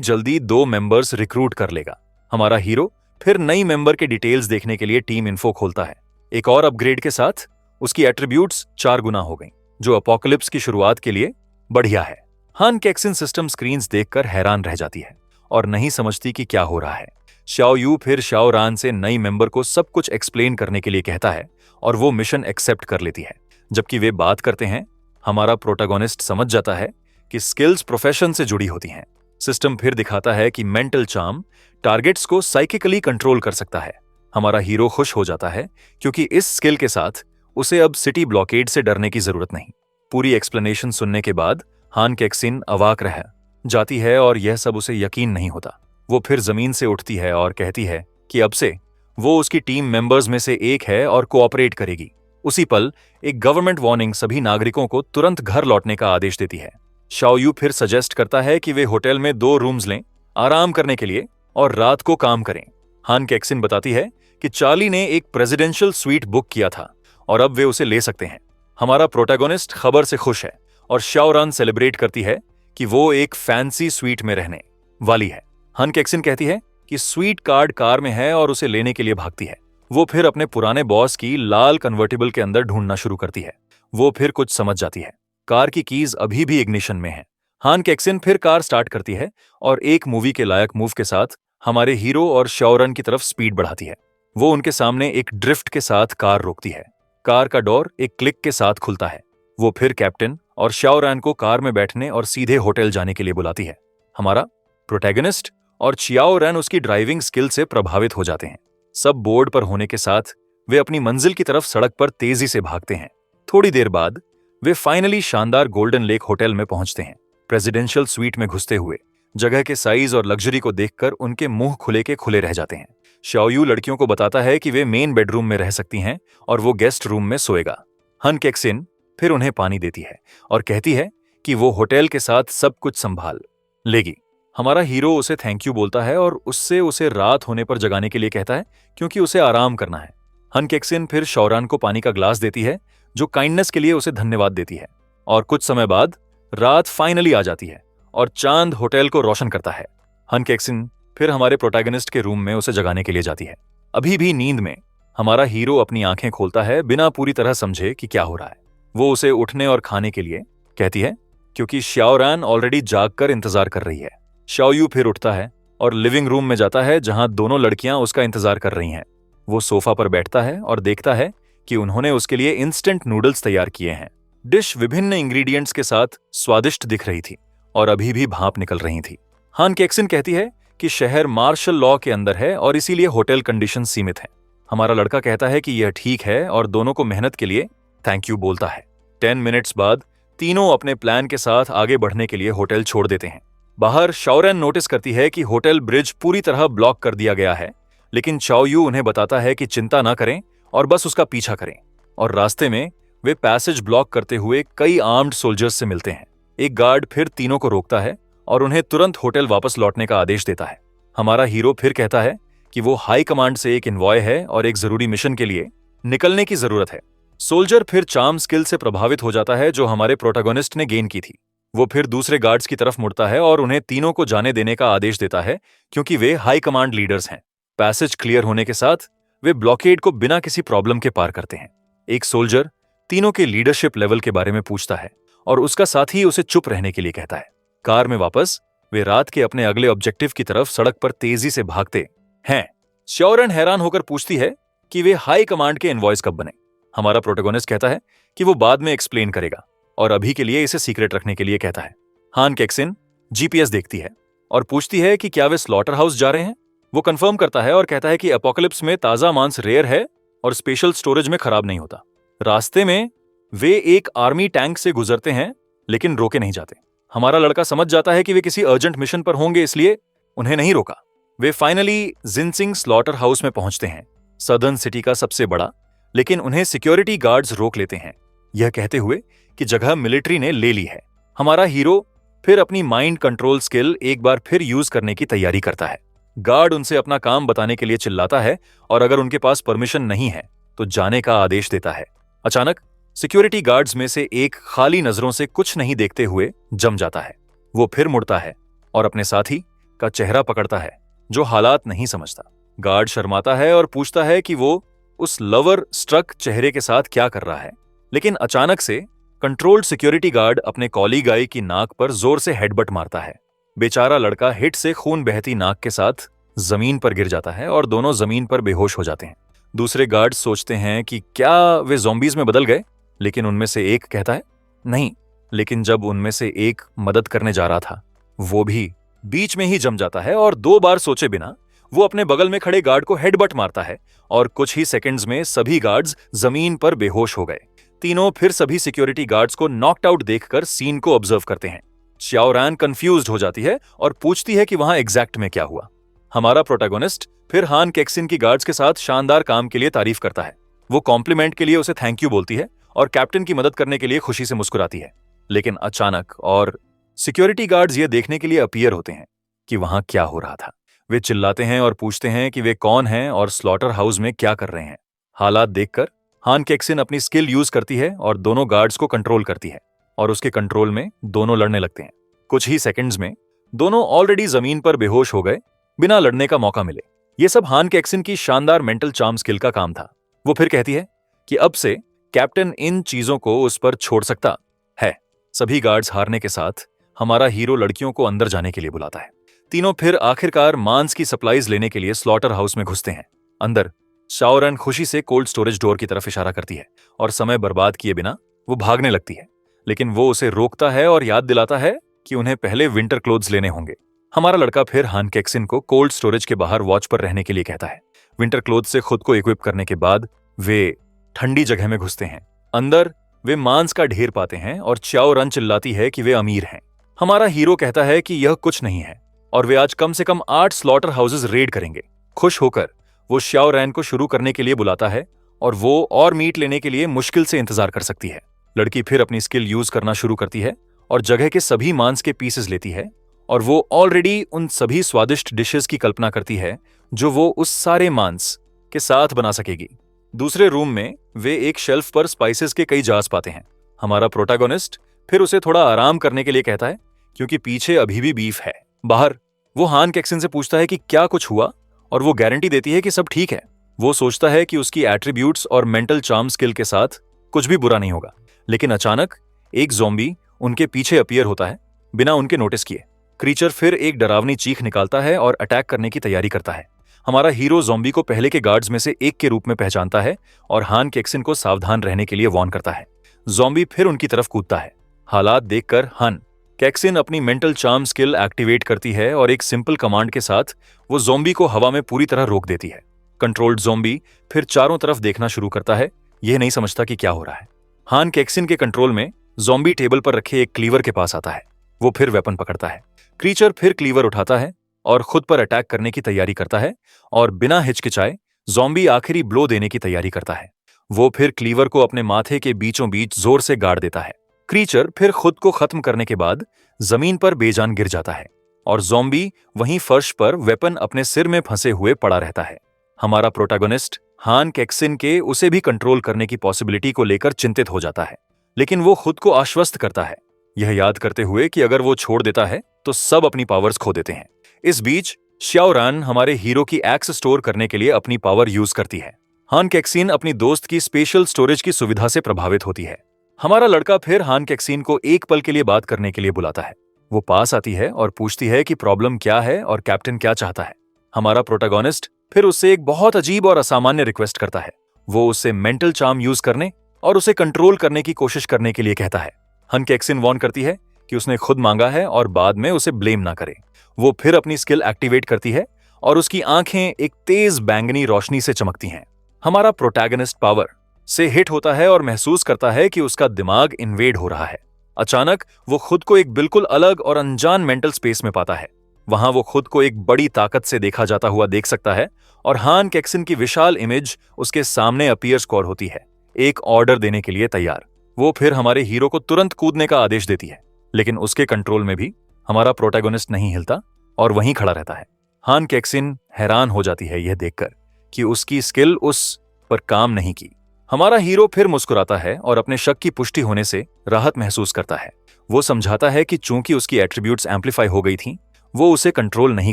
S1: जल्दी 2 मेंबर्स रिक्रूट कर लेगा। हमारा हीरो फिर नई मेंबर के डिटेल्स देखने के लिए टीम इन्फो खोलता है। एक और अपग्रेड के साथ उसकी एट्रीब्यूट्स 4 गुना हो गई, जो अपोकलिप्स की शुरुआत के लिए बढ़िया है। हान कैक्सिन सिस्टम स्क्रीन्स देखकर हैरान रह जाती है और नहीं समझती कि क्या हो रहा है। शाओयू फिर शाओरान से नई मेंबर को सब कुछ एक्सप्लेन करने के लिए कहता है और वो मिशन एक्सेप्ट कर लेती है। जबकि वे बात करते हैं, हमारा प्रोटोगोनिस्ट समझ जाता है कि स्किल्स प्रोफेशन से जुड़ी होती हैं। सिस्टम फिर दिखाता है कि मेंटल चार्म टारगेट्स को साइकिकली कंट्रोल कर सकता है। हमारा हीरो खुश हो जाता है क्योंकि इस स्किल के साथ उसे अब सिटी ब्लॉकेड से डरने की जरूरत नहीं। पूरी एक्सप्लेनेशन सुनने के बाद हान कैक्सिन अवाक रह जाती है और यह सब उसे यकीन नहीं होता। वो फिर जमीन से उठती है और कहती है कि अब से वो उसकी टीम मेंबर्स में से एक है और कोऑपरेट करेगी। उसी पल एक गवर्नमेंट वार्निंग सभी नागरिकों को तुरंत घर लौटने का आदेश देती है। शाओयू फिर सजेस्ट करता है कि वे होटल में 2 रूम्स लें आराम करने के लिए और रात को काम करें। हान कैक्सिन बताती है कि चार्ली ने एक प्रेसिडेंशियल स्वीट बुक किया था और अब वे उसे ले सकते हैं। हमारा प्रोटैगोनिस्ट खबर से खुश है और शाओरान सेलिब्रेट करती है कि वो एक फैंसी स्वीट में रहने वाली है। हान कैक्सिन कहती है कि स्वीट कार्ड कार में है और उसे लेने के लिए भागती है। वो फिर अपने पुराने बॉस की लाल कन्वर्टिबल के अंदर ढूंढना शुरू करती है। वो फिर कुछ समझ जाती है। कार की कीज अभी भी इग्निशन में है। हान कैक्सिन फिर कार स्टार्ट करती है और एक मूवी के लायक मूव के साथ हमारे हीरो और शाओरन की तरफ स्पीड बढ़ाती है। वो उनके सामने एक ड्रिफ्ट के साथ कार रोकती है। कार का डोर एक क्लिक के साथ खुलता है। वो फिर कैप्टन और शाओरन को कार में बैठने और सीधे होटल जाने के लिए बुलाती है। हमारा प्रोटैगनिस्ट और चियाओ रैन उसकी ड्राइविंग स्किल से प्रभावित हो जाते हैं। सब बोर्ड पर होने के साथ वे अपनी मंजिल की तरफ सड़क पर तेजी से भागते हैं। थोड़ी देर बाद वे फाइनली शानदार गोल्डन लेक होटल में पहुंचते हैं। प्रेसिडेंशियल स्वीट में घुसते हुए जगह के साइज और लग्जरी को देखकर उनके मुंह खुले के खुले रह जाते हैं। शाओयू लड़कियों को बताता है कि वे मेन बेडरूम में रह सकती हैं और वो गेस्ट रूम में सोएगा। हन कैक्सिन फिर उन्हें पानी देती है और कहती है कि वो होटल के साथ सब कुछ संभाल लेगी। हमारा हीरो उसे थैंक यू बोलता है और उससे उसे रात होने पर जगाने के लिए कहता है क्योंकि उसे आराम करना है। हन कैक्सिन फिर शाओरान को पानी का ग्लास देती है जो काइंडनेस के लिए उसे धन्यवाद देती है और कुछ समय बाद रात फाइनली आ जाती है और चांद होटल को रोशन करता है। हन कैक्सिन फिर हमारे प्रोटैगनिस्ट के रूम में उसे जगाने के लिए जाती है। अभी भी नींद में हमारा हीरो अपनी आंखें खोलता है बिना पूरी तरह समझे कि क्या हो रहा है। वो उसे उठने और खाने के लिए कहती है क्योंकि शाओरान ऑलरेडी जागकर इंतजार कर रही है। शाओयू फिर उठता है और लिविंग रूम में जाता है जहां दोनों लड़कियां उसका इंतजार कर रही हैं। वो सोफा पर बैठता है और देखता है कि उन्होंने उसके लिए इंस्टेंट नूडल्स तैयार किए हैं। डिश विभिन्न इंग्रेडिएंट्स के साथ स्वादिष्ट दिख रही थी और अभी भी भाप निकल रही थी। हान कैक्सिन कहती है कि शहर मार्शल लॉ के अंदर है और इसीलिए होटल कंडीशन सीमित है। हमारा लड़का कहता है कि यह ठीक है और दोनों को मेहनत के लिए थैंक यू बोलता है। 10 मिनट्स बाद तीनों अपने प्लान के साथ आगे बढ़ने के लिए होटल छोड़ देते हैं। बाहर शाओरन नोटिस करती है कि होटल ब्रिज पूरी तरह ब्लॉक कर दिया गया है, लेकिन शाओयू उन्हें बताता है कि चिंता ना करें और बस उसका पीछा करें। और रास्ते में वे पैसेज ब्लॉक करते हुए कई आर्म्ड सोल्जर्स से मिलते हैं। एक गार्ड फिर तीनों को रोकता है और उन्हें तुरंत होटल वापस लौटने का आदेश देता है। हमारा हीरो फिर कहता है कि वो हाई कमांड से एक इन्वॉय है और एक जरूरी मिशन के लिए निकलने की जरूरत है। सोल्जर फिर चार्म स्किल से प्रभावित हो जाता है जो हमारे प्रोटैगनिस्ट ने गेन की थी। वो फिर दूसरे गार्ड्स की तरफ मुड़ता है और उन्हें तीनों को जाने देने का आदेश देता है क्योंकि वे हाई कमांड लीडर्स हैं। पैसेज क्लियर होने के साथ वे ब्लॉकेड को बिना किसी प्रॉब्लम के पार करते हैं। एक सोल्जर तीनों के लीडरशिप लेवल के बारे में पूछता है और उसका साथी उसे चुप रहने के लिए कहता है। कार में वापस वे रात के अपने अगले ऑब्जेक्टिव की तरफ सड़क पर तेजी से भागते हैं। शाओरन हैरान होकर पूछती है कि वे हाई कमांड के इनवॉइस कब बने। हमारा प्रोटैगनिस्ट कहता है कि वो बाद में एक्सप्लेन करेगा और अभी के लिए इसे सीक्रेट रखने के लिए कहता है। हान कैक्सिन जीपीएस देखती है और पूछती है कि क्या वे स्लॉटर हाउस जा रहे हैं। वो कंफर्म करता है और कहता है कि एपोकलिप्स में ताजा मांस रेयर है और स्पेशल स्टोरेज में खराब नहीं होता। रास्ते में वे एक आर्मी टैंक से गुजरते हैं लेकिन रोके नहीं जाते। हमारा लड़का समझ जाता है कि वे किसी अर्जेंट मिशन पर होंगे, इसलिए उन्हें नहीं रोका। वे फाइनली जिनसिंग स्लॉटर हाउस में पहुंचते हैं, सदर्न सिटी का सबसे बड़ा, लेकिन उन्हें सिक्योरिटी गार्ड्स रोक लेते हैं, यह कहते हुए कि जगह मिलिट्री ने ले ली है। हमारा हीरो फिर अपनी माइंड कंट्रोल स्किल एक बार फिर यूज करने की तैयारी करता है। गार्ड उनसे अपना काम बताने के लिए चिल्लाता है और अगर उनके पास परमिशन नहीं है तो जाने का आदेश देता है। अचानक सिक्योरिटी गार्ड्स में से एक खाली नजरों से कुछ नहीं देखते हुए जम जाता है। वो फिर मुड़ता है और अपने साथी का चेहरा पकड़ता है जो हालात नहीं समझता। गार्ड शर्माता है और पूछता है कि वो उस लवर स्ट्रक चेहरे के साथ क्या कर रहा है, लेकिन अचानक से कंट्रोल्ड सिक्योरिटी गार्ड अपने कॉली गाय की नाक पर जोर से हेडबट मारता है। बेचारा लड़का हिट से खून बहती नाक के साथ जमीन पर गिर जाता है और दोनों जमीन पर बेहोश हो जाते हैं। दूसरे गार्ड सोचते हैं कि क्या वे ज़ॉम्बीज में बदल गए, लेकिन उनमें से एक कहता है नहीं। लेकिन जब उनमें से एक मदद करने जा रहा था वो भी बीच में ही जम जाता है और 2 बार सोचे बिना वो अपने बगल में खड़े गार्ड को हेडबट मारता है और कुछ ही सेकंड्स में सभी गार्ड्स जमीन पर बेहोश हो गए। तीनों फिर सभी सिक्योरिटी गार्ड्स को नॉकड आउट देखकर सीन को ऑब्जर्व करते हैं। शाओरन कंफ्यूज्ड हो जाती है और पूछती है कि वहां एग्जैक्ट में क्या हुआ। हमारा प्रोटैगनिस्ट फिर हान कैक्सिन की गार्ड्स के साथ शानदार काम के लिए तारीफ करता है। वो कॉम्प्लीमेंट के लिए उसे थैंक यू बोलती है और कैप्टन की मदद करने के लिए खुशी से मुस्कुराती है। लेकिन अचानक और सिक्योरिटी गार्ड्स ये देखने के लिए अपीयर होते हैं कि वहां क्या हो रहा था। वे चिल्लाते हैं और पूछते हैं कि वे कौन हैं और स्लॉटर हाउस में क्या कर रहे हैं। हालात देखकर हान केक्सिन अपनी स्किल यूज करती है और दोनों गार्ड्स को कंट्रोल करती है और उसके कंट्रोल में दोनों लड़ने लगते हैं। कुछ ही सेकंड्स में दोनों ऑलरेडी जमीन पर बेहोश हो गए, बिना लड़ने का मौका मिले। ये सब हान केक्सिन की शानदार मेंटल चार्म स्किल का काम था। वो फिर कहती है कि अब से कैप्टन इन चीजों को उस पर छोड़ सकता है। सभी गार्ड्स हारने के साथ हमारा हीरो लड़कियों को अंदर जाने के लिए बुलाता है। तीनों फिर आखिरकार मांस की सप्लाईज लेने के लिए स्लॉटर हाउस में घुसते हैं। अंदर शाओरन खुशी से कोल्ड स्टोरेज डोर की तरफ इशारा करती है और समय बर्बाद किए बिना वो भागने लगती है, लेकिन वो उसे रोकता है और याद दिलाता है कि उन्हें पहले विंटर क्लोथ्स लेने होंगे। हमारा लड़का फिर हान केक्सिन को कोल्ड स्टोरेज के बाहर वॉच पर रहने के लिए कहता है। विंटर क्लोथ से खुद को इक्विप करने के बाद वे ठंडी जगह में घुसते हैं। अंदर वे मांस का ढेर पाते हैं और च्याओ रन चिल्लाती है कि वे अमीर हैं। हमारा हीरो कहता है कि यह कुछ नहीं है और वे आज कम से कम 8 स्लॉटर हाउसेस रेड करेंगे। खुश होकर वो श्याओ रैन को शुरू करने के लिए बुलाता है और वो और मीट लेने के लिए मुश्किल से इंतजार कर सकती है। लड़की फिर अपनी स्किल यूज करना शुरू करती है और जगह के सभी मांस के पीसेस लेती है और वो ऑलरेडी उन सभी स्वादिष्ट डिशेस की कल्पना करती है जो वो उस सारे मांस के साथ बना सकेगी। दूसरे रूम में वे एक शेल्फ पर स्पाइसेस के कई जार्स पाते हैं। हमारा प्रोटैगनिस्ट फिर उसे थोड़ा आराम करने के लिए कहता है क्योंकि पीछे अभी भी बीफ है। बाहर वो हान केक्सिन से पूछता है कि क्या कुछ हुआ और वो गारंटी देती है कि सब ठीक है। वो सोचता है कि उसकी एट्रीब्यूट्स और मेंटल चार्म स्किल के साथ कुछ भी बुरा नहीं होगा, लेकिन अचानक एक ज़ॉम्बी उनके पीछे अपीयर होता है बिना उनके नोटिस किए। क्रीचर फिर एक डरावनी चीख निकालता है और अटैक करने की तैयारी करता है। हमारा हीरो ज़ॉम्बी को पहले के गार्ड्स में से एक के रूप में पहचानता है और हान केक्सिन को सावधान रहने के लिए वार्न करता है। ज़ॉम्बी फिर उनकी तरफ कूदता है। हालात देखकर हान केक्सिन अपनी मेंटल चार्म स्किल एक्टिवेट करती है और एक सिंपल कमांड के साथ वो ज़ॉम्बी को हवा में पूरी तरह रोक देती है। कंट्रोल्ड ज़ॉम्बी फिर चारों तरफ देखना शुरू करता है, यह नहीं समझता कि क्या हो रहा है। हान केक्सिन के कंट्रोल में ज़ॉम्बी टेबल पर रखे एक क्लीवर के पास आता है। वो फिर वेपन पकड़ता है। क्रीचर फिर क्लीवर उठाता है और खुद पर अटैक करने की तैयारी करता है और बिना हिचकिचाए ज़ॉम्बी आखिरी ब्लो देने की तैयारी करता है। वो फिर क्लीवर को अपने माथे के बीचों बीच जोर से गाड़ देता है। क्रीचर फिर खुद को खत्म करने के बाद जमीन पर बेजान गिर जाता है और ज़ॉम्बी वहीं फर्श पर वेपन अपने सिर में फंसे हुए पड़ा रहता है। हमारा प्रोटैगनिस्ट हान केक्सिन के उसे भी कंट्रोल करने की पॉसिबिलिटी को लेकर चिंतित हो जाता है, लेकिन वो खुद को आश्वस्त करता है, यह याद करते हुए कि अगर वो छोड़ देता है तो सब अपनी पावर्स खो देते हैं। इस बीच श्याओ रन हमारे हीरो की एक्स स्टोर करने के लिए अपनी पावर यूज करती है। हान केक्सिन अपनी दोस्त की स्पेशल स्टोरेज की सुविधा से प्रभावित होती है। हमारा लड़का फिर हान केक्सिन को एक पल के लिए बात करने के लिए बुलाता है। वो पास आती है और पूछती है कि प्रॉब्लम क्या है और कैप्टन क्या चाहता है। हमारा प्रोटैगनिस्ट फिर उससे एक बहुत अजीब और असामान्य रिक्वेस्ट करता है। वो उससे मेंटल चार्म यूज करने और उसे कंट्रोल करने की कोशिश करने के लिए कहता है। हान केक्सिन वार्न करती है कि उसने खुद मांगा है और बाद में उसे ब्लेम ना करे। वो फिर अपनी स्किल एक्टिवेट करती है और उसकी आंखें एक तेज बैंगनी रोशनी से चमकती हैं। हमारा प्रोटैगनिस्ट पावर से हिट होता है और महसूस करता है कि उसका दिमाग इन्वेड हो रहा है। अचानक वो खुद को एक बिल्कुल अलग और अनजान मेंटल स्पेस में पाता है। वहां वो खुद को एक बड़ी ताकत से देखा जाता हुआ देख सकता है और हान केक्सिन की विशाल इमेज उसके सामने अपीयर स्कोर होती है, एक ऑर्डर देने के लिए तैयार। वो फिर हमारे हीरो को तुरंत कूदने का आदेश देती है, लेकिन उसके कंट्रोल में भी हमारा प्रोटैगनिस्ट नहीं हिलता और वहीं खड़ा रहता है। हान केक्सिन हैरान हो जाती है यह देखकर कि उसकी स्किल उस पर काम नहीं की। हमारा हीरो फिर मुस्कुराता है और अपने शक की पुष्टि होने से राहत महसूस करता है। वो समझाता है कि चूंकि उसकी एट्रीब्यूट्स एम्पलीफाई हो गई थीं, वो उसे कंट्रोल नहीं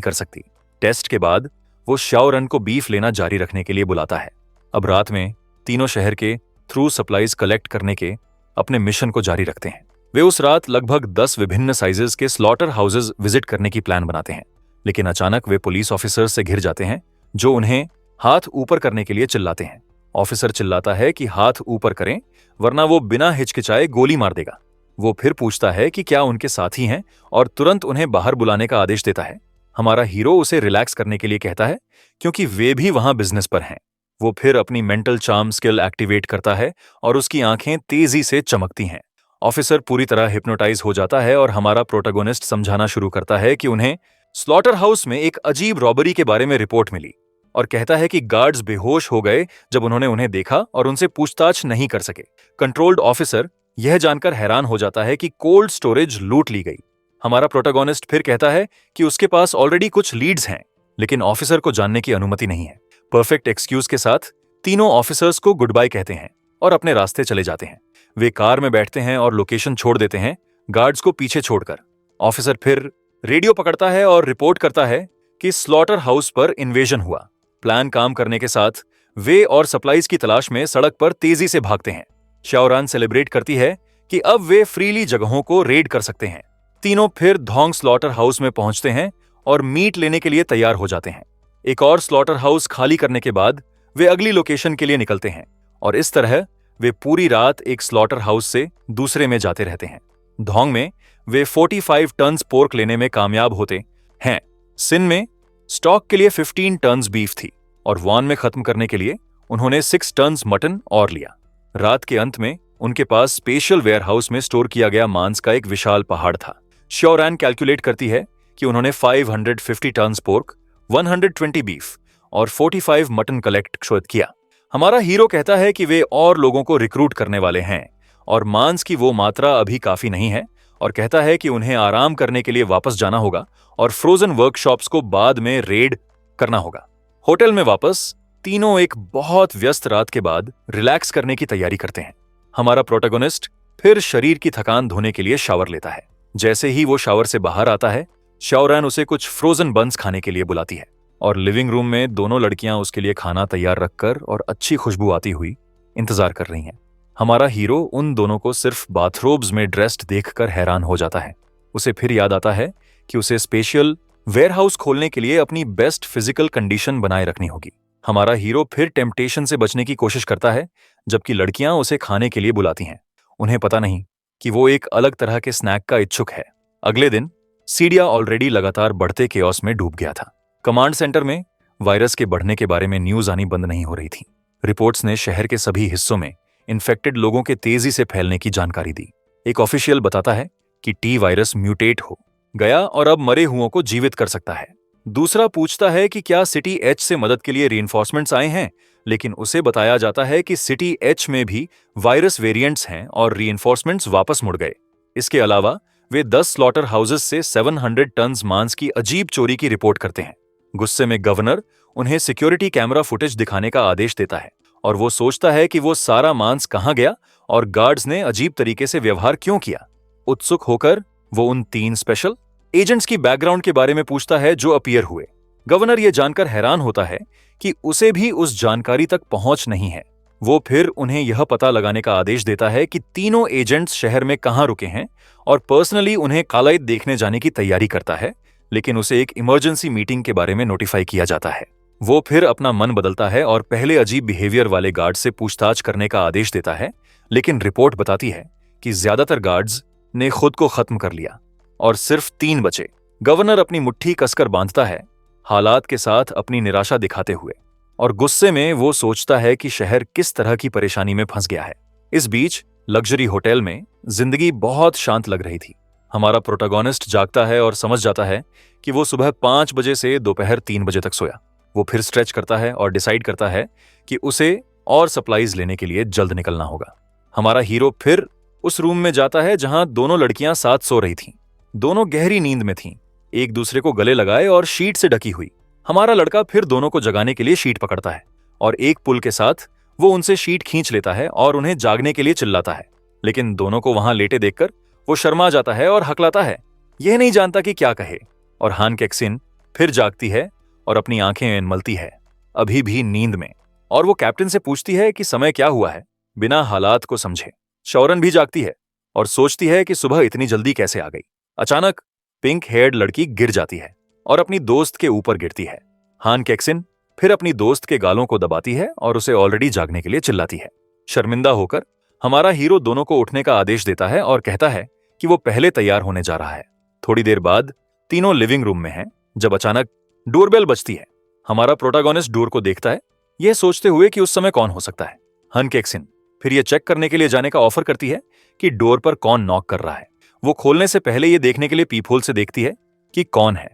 S1: कर सकती। टेस्ट के बाद वो श्याओ रन को बीफ लेना जारी रखने के लिए बुलाता है। अब रात में तीनों शहर के थ्रू सप्लाईज कलेक्ट करने के अपने मिशन को जारी रखते हैं। वे उस रात लगभग 10 विभिन्न साइजेस के स्लॉटर हाउसेस विजिट करने की प्लान बनाते हैं, लेकिन अचानक वे पुलिस ऑफिसर्स से घिर जाते हैं जो उन्हें हाथ ऊपर करने के लिए चिल्लाते हैं। ऑफिसर चिल्लाता है कि हाथ ऊपर करें वरना वो बिना हिचकिचाए गोली मार देगा। वो फिर पूछता है कि क्या उनके साथी हैं और तुरंत उन्हें बाहर बुलाने का आदेश देता है। हमारा हीरो उसे रिलैक्स करने के लिए कहता है क्योंकि वे भी वहां बिजनेस पर हैं। वो फिर अपनी मेंटल चार्म स्किल एक्टिवेट करता है और उसकी आंखें तेजी से चमकती हैं। ऑफिसर पूरी तरह हिप्नोटाइज हो जाता है और हमारा प्रोटैगनिस्ट समझाना शुरू करता है कि उन्हें स्लॉटर हाउस में एक अजीब रॉबरी के बारे में रिपोर्ट मिली और कहता है कि गार्ड्स बेहोश हो गए जब उन्होंने उन्हें देखा और उनसे पूछताछ नहीं कर सके। कंट्रोल्ड ऑफिसर यह जानकर हैरान हो जाता है कि कोल्ड स्टोरेज लूट ली गई। हमारा प्रोटोगोनिस्ट फिर कहता है कि उसके पास ऑलरेडी कुछ लीड्स हैं, लेकिन ऑफिसर को जानने की अनुमति नहीं है। परफेक्ट एक्सक्यूज के साथ तीनों ऑफिसर्स को गुड बाय कहते हैं और अपने रास्ते चले जाते हैं। वे कार में बैठते हैं और लोकेशन छोड़ देते हैं, गार्ड्स को पीछे छोड़कर। ऑफिसर फिर रेडियो पकड़ता है और रिपोर्ट करता है कि स्लॉटर हाउस पर इन्वेजन हुआ। प्लान काम करने के साथ वे और सप्लाईज की तलाश में सड़क पर तेजी से भागते हैं। शाओरान सेलिब्रेट करती है कि अब वे फ्रीली जगहों को रेड कर सकते हैं। तीनों फिर धोंग स्लॉटर हाउस में पहुंचते हैं और मीट लेने के लिए तैयार हो जाते हैं। एक और स्लॉटर हाउस खाली करने के बाद वे अगली लोकेशन के लिए निकलते हैं और इस तरह वे पूरी रात एक स्लॉटर हाउस से दूसरे में जाते रहते हैं। धोंग में वे 45 टन्स पोर्क लेने में कामयाब होते हैं। सिन में स्टॉक के लिए 15 टन्स बीफ थी और वॉन में खत्म करने के लिए उन्होंने 6 टन्स मटन और लिया। रात के अंत में उनके पास स्पेशल वेयरहाउस में स्टोर किया गया मांस का एक विशाल पहाड़ था। श्योरान कैलकुलेट करती है कि उन्होंने 550 टन्स पोर्क, 120 बीफ और 45 मटन कलेक्ट किया। हमारा हीरो कहता है कि वे और लोगों को रिक्रूट करने वाले हैं और मांस की वो मात्रा अभी काफी नहीं है, और कहता है कि उन्हें आराम करने के लिए वापस जाना होगा और फ्रोजन वर्कशॉप्स को बाद में रेड करना होगा। होटल में वापस तीनों एक बहुत व्यस्त रात के बाद रिलैक्स करने की तैयारी करते हैं। हमारा प्रोटोगोनिस्ट फिर शरीर की थकान धोने के लिए शावर लेता है। जैसे ही वो शावर से बाहर आता है, शाओरान उसे कुछ फ्रोजन बन्स खाने के लिए बुलाती है और लिविंग रूम में दोनों लड़कियां उसके लिए खाना तैयार रखकर और अच्छी खुशबू आती हुई इंतजार कर रही हैं। हमारा हीरो उन दोनों को सिर्फ बाथरोब्स में ड्रेस्ड देखकर हैरान हो जाता है। उसे फिर याद आता है कि उसे स्पेशल वेयरहाउस खोलने के लिए अपनी बेस्ट फिजिकल कंडीशन बनाए रखनी होगी। हमारा हीरो फिर टेम्पटेशन से बचने की कोशिश करता है, जबकि लड़कियां उसे खाने के लिए बुलाती हैं। उन्हें पता नहीं कि वो एक अलग तरह के स्नैक का इच्छुक है। अगले दिन सीडिया ऑलरेडी लगातार बढ़ते केओस में डूब गया था। कमांड सेंटर में वायरस के बढ़ने के बारे में न्यूज आनी बंद नहीं हो रही थी। रिपोर्ट्स ने शहर के सभी हिस्सों में इन्फेक्टेड लोगों के तेजी से फैलने की जानकारी दी। एक ऑफिशियल बताता है कि टी वायरस म्यूटेट हो गया और अब मरे हुओं को जीवित कर सकता है। दूसरा पूछता है कि क्या सिटी एच से मदद के लिए रीइंफोर्समेंट्स आए हैं, लेकिन उसे बताया जाता है कि सिटी एच में भी वायरस वेरिएंट्स हैं और रीइंफोर्समेंट्स वापस मुड़ गए। इसके अलावा वे 10 स्लॉटर हाउसेस से 700 टन्स मांस की अजीब चोरी की रिपोर्ट करते हैं। गुस्से में गवर्नर उन्हें सिक्योरिटी कैमरा फुटेज दिखाने का आदेश देता है और वो सोचता है कि वो सारा मांस कहां गया और गार्ड्स ने अजीब तरीके से व्यवहार क्यों किया। उत्सुक होकर वो उन 3 स्पेशल एजेंट्स की बैकग्राउंड के बारे में पूछता है जो अपीयर हुए। गवर्नर ये जानकर हैरान होता है कि उसे भी उस जानकारी तक पहुंच नहीं है। वो फिर उन्हें यह पता लगाने का आदेश देता है कि तीनों एजेंट्स शहर में कहां रुके हैं और पर्सनली उन्हें कालाइत देखने जाने की तैयारी करता है, लेकिन उसे एक इमरजेंसी मीटिंग के बारे में नोटिफाई किया जाता है। वो फिर अपना मन बदलता है और पहले अजीब बिहेवियर वाले गार्ड से पूछताछ करने का आदेश देता है, लेकिन रिपोर्ट बताती है कि ज्यादातर गार्ड्स ने खुद को खत्म कर लिया और सिर्फ 3 बचे। गवर्नर अपनी मुट्ठी कसकर बांधता है, हालात के साथ अपनी निराशा दिखाते हुए, और गुस्से में वो सोचता है कि शहर किस तरह की परेशानी में फंस गया है। इस बीच लग्जरी होटल में जिंदगी बहुत शांत लग रही थी। हमारा प्रोटोगोनिस्ट जागता है और समझ जाता है कि वो सुबह 5 बजे से दोपहर 3 बजे तक सोया। वो फिर स्ट्रेच करता है और डिसाइड करता है कि उसे और सप्लाईज लेने के लिए जल्द निकलना होगा। हमारा हीरो फिर उस रूम में जाता है जहां दोनों लड़कियां साथ सो रही थीं। दोनों गहरी नींद में थीं, एक दूसरे को गले लगाए और शीट से ढकी हुई। हमारा लड़का फिर दोनों को जगाने के लिए शीट पकड़ता है और एक पुल के साथ वो उनसे शीट खींच लेता है और उन्हें जागने के लिए चिल्लाता है, लेकिन दोनों को वहां लेटे देखकर वो शर्मा जाता है और हकलाता है, यह नहीं जानता कि क्या कहे। और हान कैक्सिन फिर जागती है और अपनी आंखें मलती है, अभी भी नींद में, और वो कैप्टन से पूछती है कि समय क्या हुआ है, बिना हालात को समझे। शौरन भी जागती है और सोचती है कि सुबह इतनी जल्दी कैसे आ गई। अचानक पिंक हेयर्ड लड़की गिर जाती है और अपनी दोस्त के ऊपर गिरती है। हान कैक्सिन फिर अपनी दोस्त के गालों को दबाती है और उसे ऑलरेडी जागने के लिए चिल्लाती है। शर्मिंदा होकर हमारा हीरो दोनों को उठने का आदेश देता है और कहता है कि वो पहले तैयार होने जा रहा है। थोड़ी देर बाद तीनों लिविंग रूम में हैं जब अचानक डोरबेल बजती है। हमारा प्रोटोगोनिस्ट डोर को देखता है, यह सोचते हुए कि उस समय कौन हो सकता है। हान कैक्सिन फिर यह चेक करने के लिए जाने का ऑफर करती है कि डोर पर कौन नॉक कर रहा है। वो खोलने से पहले यह देखने के लिए पीपहोल से देखती है कि कौन है,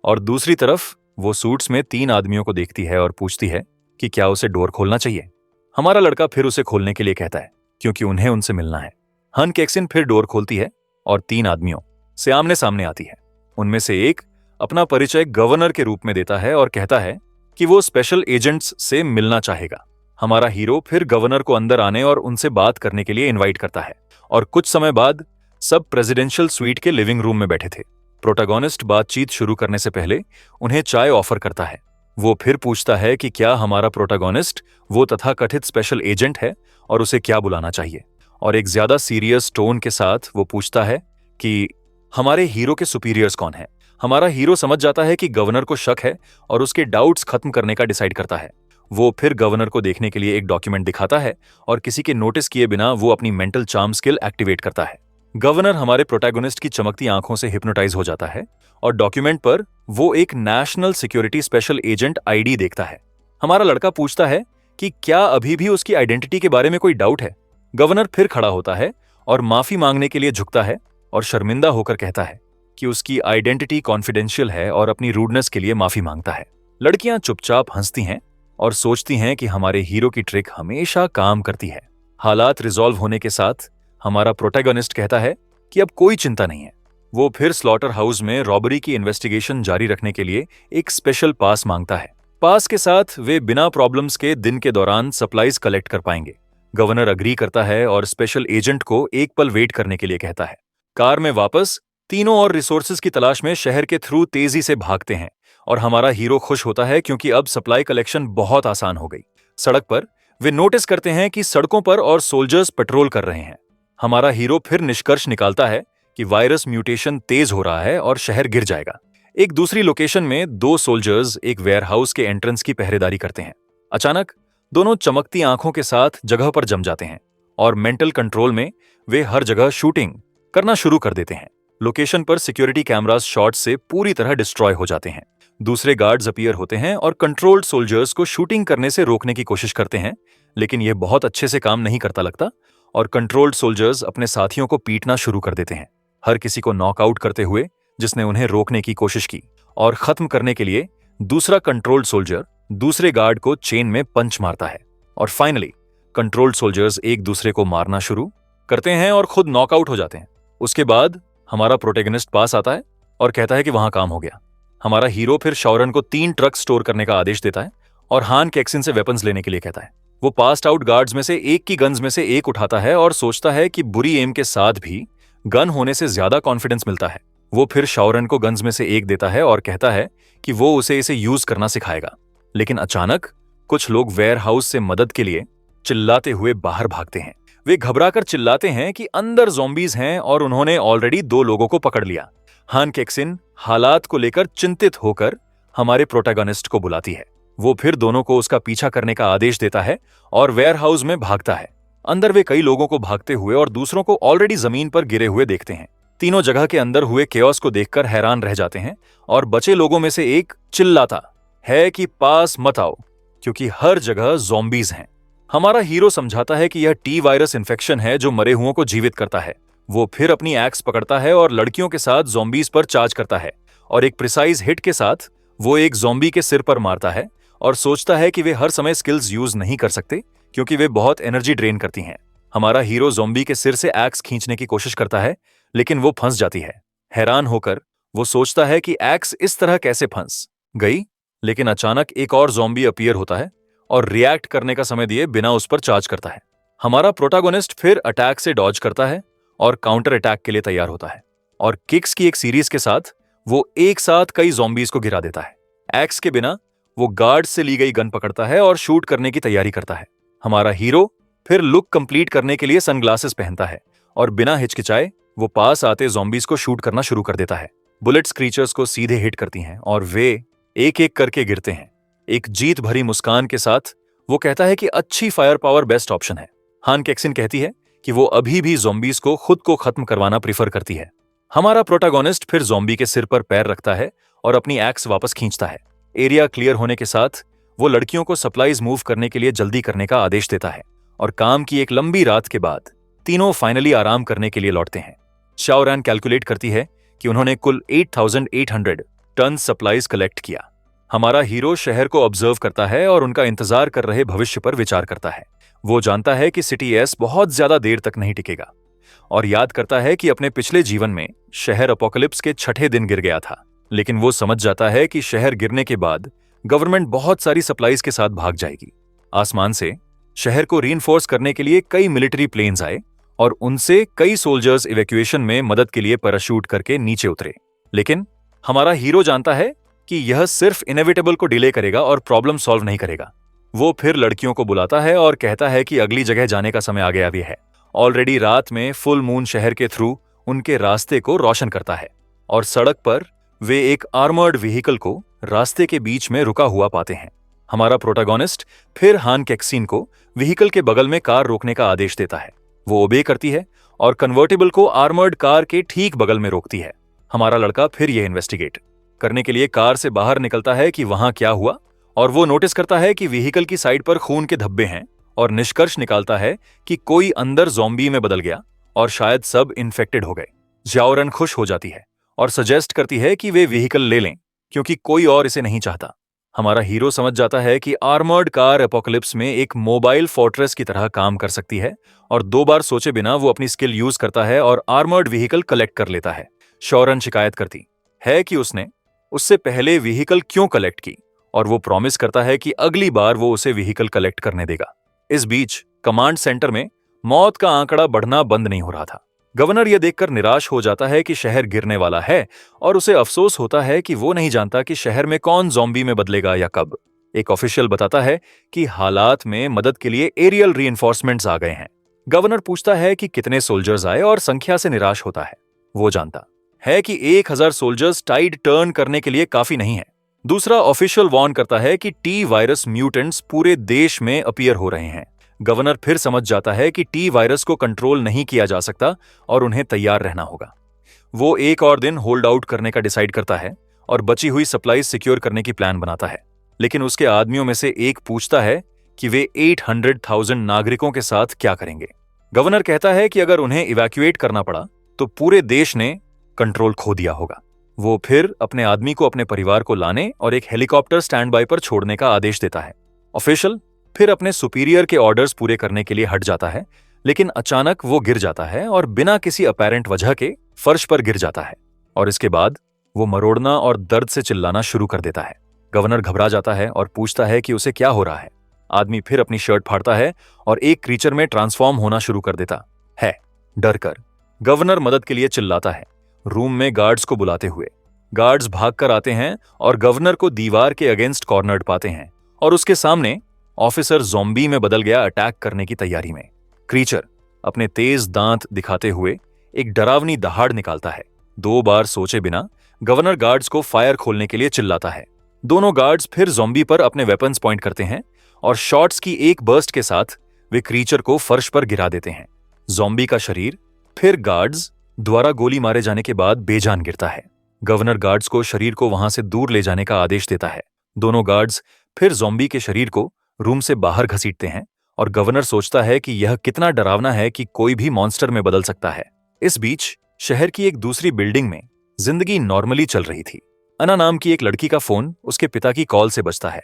S1: और दूसरी तरफ वो सूट्स में 3 आदमियों को देखती है और पूछती है कि क्या उसे डोर खोलना चाहिए। हमारा लड़का फिर उसे खोलने के लिए कहता है क्योंकि उन्हें उनसे मिलना है। हान कैक्सिन फिर डोर खोलती है और 3 आदमियों से आमने सामने आती है। उनमें से एक अपना परिचय गवर्नर के रूप में देता है और कहता है कि वो स्पेशल एजेंट्स से मिलना चाहेगा। हमारा हीरो फिर गवर्नर को अंदर आने और उनसे बात करने के लिए इनवाइट करता है और कुछ समय बाद सब प्रेसिडेंशियल स्वीट के लिविंग रूम में बैठे थे। प्रोटैगोनिस्ट बातचीत शुरू करने से पहले उन्हें चाय ऑफर करता है। वो फिर पूछता है कि क्या हमारा प्रोटैगोनिस्ट वो तथाकथित स्पेशल एजेंट है और उसे क्या बुलाना चाहिए, और एक ज्यादा सीरियस टोन के साथ वो पूछता है कि हमारे हीरो के सुपीरियर्स कौन है। हमारा हीरो समझ जाता है कि गवर्नर को शक है और उसके डाउट्स खत्म करने का डिसाइड करता है। वो फिर गवर्नर को देखने के लिए एक डॉक्यूमेंट दिखाता है और किसी के नोटिस किए बिना वो अपनी मेंटल चार्म स्किल एक्टिवेट करता है। गवर्नर हमारे प्रोटैगोनिस्ट की चमकती आंखों से हिप्नोटाइज हो जाता है और डॉक्यूमेंट पर वो एक national security special agent ID देखता है। हमारा लड़का पूछता है कि क्या अभी भी उसकी आइडेंटिटी के बारे में कोई डाउट है। गवर्नर फिर खड़ा होता है और माफी मांगने के लिए झुकता है और शर्मिंदा होकर कहता है कि उसकी आइडेंटिटी कॉन्फिडेंशियल है और अपनी रूडनेस के लिए माफी मांगता है। लड़कियां चुपचाप हंसती हैं और सोचती हैं कि हमारे हीरो की ट्रिक हमेशा काम करती है। हालात रिजॉल्व होने के साथ हमारा प्रोटैगोनिस्ट कहता है कि अब कोई चिंता नहीं है। वो फिर स्लॉटर हाउस में रॉबरी की इन्वेस्टिगेशन जारी रखने के लिए एक स्पेशल पास मांगता है। पास के साथ वे बिना प्रॉब्लम्स के दिन के दौरान सप्लाईज कलेक्ट कर पाएंगे। गवर्नर अग्री करता है और स्पेशल एजेंट को एक पल वेट करने के लिए कहता है। कार में वापस तीनों और रिसोर्सेज की तलाश में शहर के थ्रू तेजी से भागते हैं और हमारा हीरो खुश होता है क्योंकि अब सप्लाई कलेक्शन बहुत आसान हो गई। सड़क पर वे नोटिस करते हैं कि सड़कों पर और सोल्जर्स पेट्रोल कर रहे हैं। हमारा हीरो फिर निष्कर्ष निकालता है कि वायरस म्यूटेशन तेज हो रहा है और शहर गिर जाएगा। एक दूसरी लोकेशन में दो सोल्जर्स एक वेयरहाउस के एंट्रेंस की पहरेदारी करते हैं। अचानक दोनों चमकती आंखों के साथ जगह पर जम जाते हैं और मेंटल कंट्रोल में वे हर जगह शूटिंग करना शुरू कर देते हैं। लोकेशन पर सिक्योरिटी कैमरास शॉट से पूरी तरह डिस्ट्रॉय हो जाते हैं। दूसरे गार्ड्स अपीयर होते हैं और कंट्रोल्ड सोल्जर्स को शूटिंग करने से रोकने की कोशिश करते हैं, लेकिन यह बहुत अच्छे से काम नहीं करता लगता और कंट्रोल्ड सोल्जर्स अपने साथियों को पीटना शुरू कर देते हैं, हर किसी को नॉकआउट करते हुए जिसने उन्हें रोकने की कोशिश की। और खत्म करने के लिए दूसरा कंट्रोल्ड सोल्जर दूसरे गार्ड को चेन में पंच मारता है और फाइनली कंट्रोल्ड सोल्जर्स एक दूसरे को मारना शुरू करते हैं और खुद नॉकआउट हो जाते हैं। उसके बाद हमारा प्रोटैगनिस्ट पास आता है और कहता है कि वहां काम हो गया। हमारा हीरो फिर शौरन को 3 ट्रक स्टोर करने का आदेश देता है और हान कैक्सिन से वेपन्स लेने के लिए कहता है। वो पास्ट आउट गार्ड्स में से एक की गन्स में से एक उठाता है और सोचता है कि बुरी एम के साथ भी गन होने से ज्यादा कॉन्फिडेंस मिलता है। वो फिर शौरन को गन्स में से एक देता है और कहता है कि वो उसे इसे यूज करना सिखाएगा। लेकिन अचानक कुछ लोग वेयर हाउस से मदद के लिए चिल्लाते हुए बाहर भागते हैं। वे घबराकर चिल्लाते हैं कि अंदर ज़ॉम्बीज हैं और उन्होंने ऑलरेडी 2 लोगों को पकड़ लिया। हान कैक्सिन हालात को लेकर चिंतित होकर हमारे प्रोटैगनिस्ट को बुलाती है। वो फिर दोनों को उसका पीछा करने का आदेश देता है और वेयर हाउस में भागता है। अंदर वे कई लोगों को भागते हुए और दूसरों को ऑलरेडी जमीन पर गिरे हुए देखते हैं। तीनों जगह के अंदर हुए केओस को देखकर हैरान रह जाते हैं और बचे लोगों में से एक चिल्लाता है कि पास मत आओ क्योंकि हर जगह ज़ॉम्बीज हैं। हमारा हीरो समझाता है कि यह टी वायरस इन्फेक्शन है जो मरे हुओं को जीवित करता है। वो फिर अपनी एक्स पकड़ता है और लड़कियों के साथ ज़ॉम्बीज पर चार्ज करता है और एक प्रिसाइज हिट के साथ वो एक ज़ॉम्बी के सिर पर मारता है और सोचता है कि वे हर समय स्किल्स यूज नहीं कर सकते क्योंकि वे बहुत एनर्जी ड्रेन करती हैं। हमारा हीरो ज़ॉम्बी के सिर से एक्स खींचने की कोशिश करता है लेकिन वो फंस जाती है। हैरान होकर वो सोचता है कि एक्स इस तरह कैसे फंस गई, लेकिन अचानक एक और ज़ॉम्बी अपीयर होता है और रिएक्ट करने का समय दिए बिना उस पर चार्ज करता है। हमारा प्रोटैगनिस्ट फिर अटैक से डॉज करता है और काउंटर अटैक के लिए तैयार होता है और किक्स की एक सीरीज के साथ वो एक साथ कई ज़ॉम्बीज को गिरा देता है। एक्स के बिना वो गार्ड से ली गई गन पकड़ता है और शूट करने की तैयारी करता है। हमारा हीरो फिर लुक कंप्लीट करने के लिए सनग्लासेस पहनता है और बिना हिचकिचाए वो पास आते ज़ॉम्बीज को शूट करना शुरू कर देता है। बुलेट्स क्रीचर्स को सीधे हिट करती हैं और वे एक एक करके गिरते हैं। एक जीत भरी मुस्कान के साथ वो कहता है कि अच्छी फायर पावर बेस्ट ऑप्शन है। हान कैक्सिन कहती है कि वो अभी भी ज़ॉम्बीज को खुद को खत्म करवाना प्रीफर करती है। हमारा प्रोटैगनिस्ट फिर ज़ॉम्बी के सिर पर पैर रखता है और अपनी एक्स वापस खींचता है। एरिया क्लियर होने के साथ वो लड़कियों को सप्लाईज मूव करने के लिए जल्दी करने का आदेश देता है और काम की एक लंबी रात के बाद तीनों फाइनली आराम करने के लिए लौटते हैं। शाओरैन कैलकुलेट करती है कि उन्होंने कुल 8,800 टन सप्लाईज कलेक्ट किया। हमारा हीरो शहर को ऑब्जर्व करता है और उनका इंतजार कर रहे भविष्य पर विचार करता है। वो जानता है कि सिटी एस बहुत ज्यादा देर तक नहीं टिकेगा। और याद करता है कि अपने पिछले जीवन में शहर अपोकलिप्स के छठे दिन गिर गया था। लेकिन वो समझ जाता है कि शहर गिरने के बाद गवर्नमेंट बहुत सारी सप्लाईज के साथ भाग जाएगी। आसमान से शहर को रीइंफोर्स करने के लिए कई मिलिट्री प्लेन्स आए और उनसे कई सोल्जर्स इवैक्यूएशन में मदद के लिए पैराशूट करके नीचे उतरे। लेकिन हमारा हीरो जानता है कि यह सिर्फ इनएविटेबल को डिले करेगा और प्रॉब्लम सॉल्व नहीं करेगा। वो फिर लड़कियों को बुलाता है और कहता है कि अगली जगह जाने का समय आ गया भी है। ऑलरेडी रात में फुल मून शहर के थ्रू उनके रास्ते को रोशन करता है और सड़क पर वे एक आर्मर्ड व्हीकल को रास्ते के बीच में रुका हुआ पाते हैं। हमारा प्रोटैगनिस्ट फिर हान कैक्सीन को व्हीकल के बगल में कार रोकने का आदेश देता है। वो ओबे करती है और कन्वर्टेबल को आर्मर्ड कार के ठीक बगल में रोकती है। हमारा लड़का फिर यह इन्वेस्टिगेट करने के लिए कार से बाहर निकलता है कि वहां क्या हुआ, और वो नोटिस करता है कि व्हीकल की साइड पर खून के धब्बे हैं और निष्कर्ष निकालता है कि कोई अंदर ज़ॉम्बी में बदल गया और शायद सब इन्फेक्टेड हो गए। ज्याओरन खुश हो जाती है और सजेस्ट करती है कि वे व्हीकल ले लें क्योंकि कोई और इसे नहीं चाहता। हमारा हीरो समझ जाता है कि आर्मर्ड कार एपोकलिप्स में एक मोबाइल फोर्ट्रेस की तरह काम कर सकती है और 2 बार सोचे बिना वो अपनी स्किल यूज करता है और आर्मर्ड व्हीकल कलेक्ट कर लेता है। शौरन शिकायत करती है कि उसने उससे पहले व्हीकल क्यों कलेक्ट की और वो प्रॉमिस करता है कि अगली बार वो उसे व्हीकल कलेक्ट करने देगा। इस बीच कमांड सेंटर में मौत का आंकड़ा बढ़ना बंद नहीं हो रहा था। गवर्नर यह देखकर निराश हो जाता है कि शहर गिरने वाला है और उसे अफसोस होता है कि वो नहीं जानता कि शहर में कौन ज़ॉम्बी में बदलेगा या कब। एक ऑफिशियल बताता है कि हालात में मदद के लिए एरियल रीइंफोर्समेंट्स आ गए हैं। गवर्नर पूछता है कि कितने सोल्जर्स आए और संख्या से निराश होता है। वो जानता है कि 1000 सोल्जर्स टाइड टर्न करने के लिए काफी नहीं है। दूसरा ऑफिशियल वार्न करता है कि टी वायरस म्यूटेंट्स पूरे देश में अपीयर हो रहे हैं। गवर्नर फिर समझ जाता है कि टी वायरस को कंट्रोल नहीं किया जा सकता और उन्हें तैयार रहना होगा। वो एक और दिन होल्ड आउट करने का डिसाइड करता है और बची हुई सप्लाईज सिक्योर करने की प्लान बनाता है। लेकिन उसके आदमियों में से एक पूछता है कि वे 800,000 नागरिकों के साथ क्या करेंगे। गवर्नर कहता है कि अगर उन्हें इवैक्यूएट करना पड़ा तो पूरे देश ने कंट्रोल खो दिया होगा। वो फिर अपने आदमी को अपने परिवार को लाने और एक हेलीकॉप्टर स्टैंड बाय पर छोड़ने का आदेश देता है। ऑफिशियल फिर अपने सुपीरियर के ऑर्डर्स पूरे करने के लिए हट जाता है, लेकिन अचानक वो गिर जाता है और बिना किसी अपैरेंट वजह के फर्श पर गिर जाता है और इसके बाद वो मरोड़ना और दर्द से चिल्लाना शुरू कर देता है। गवर्नर घबरा जाता है और पूछता है कि उसे क्या हो रहा है। आदमी फिर अपनी शर्ट फाड़ता है और एक क्रीचर में ट्रांसफॉर्म होना शुरू कर देता है। डर कर गवर्नर मदद के लिए चिल्लाता है, रूम में गार्ड्स को बुलाते हुए। गार्ड्स भागकर आते हैं और गवर्नर को दीवार के अगेंस्ट कॉर्नर्ड पाते हैं और उसके सामने ऑफिसर ज़ॉम्बी में बदल गया अटैक करने की तैयारी में। क्रीचर अपने तेज दांत दिखाते हुए एक डरावनी दहाड़ निकालता है। 2 बार सोचे बिना गवर्नर गार्ड्स को फायर खोलने के लिए चिल्लाता है। दोनों गार्ड्स फिर ज़ॉम्बी पर अपने वेपन्स पॉइंट करते हैं और शॉट्स की एक बर्स्ट के साथ वे क्रीचर को फर्श पर गिरा देते हैं। ज़ॉम्बी का शरीर फिर गार्ड्स द्वारा गोली मारे जाने के बाद बेजान गिरता है। गवर्नर गार्ड्स को शरीर को वहां से दूर ले जाने का आदेश देता है। दोनों गार्ड्स फिर ज़ॉम्बी के शरीर को रूम से बाहर घसीटते हैं और गवर्नर सोचता है कि यह कितना डरावना है कि कोई भी मॉन्स्टर में बदल सकता है। इस बीच शहर की एक दूसरी बिल्डिंग में जिंदगी नॉर्मली चल रही थी। अना नाम की एक लड़की का फोन उसके पिता की कॉल से बजता है।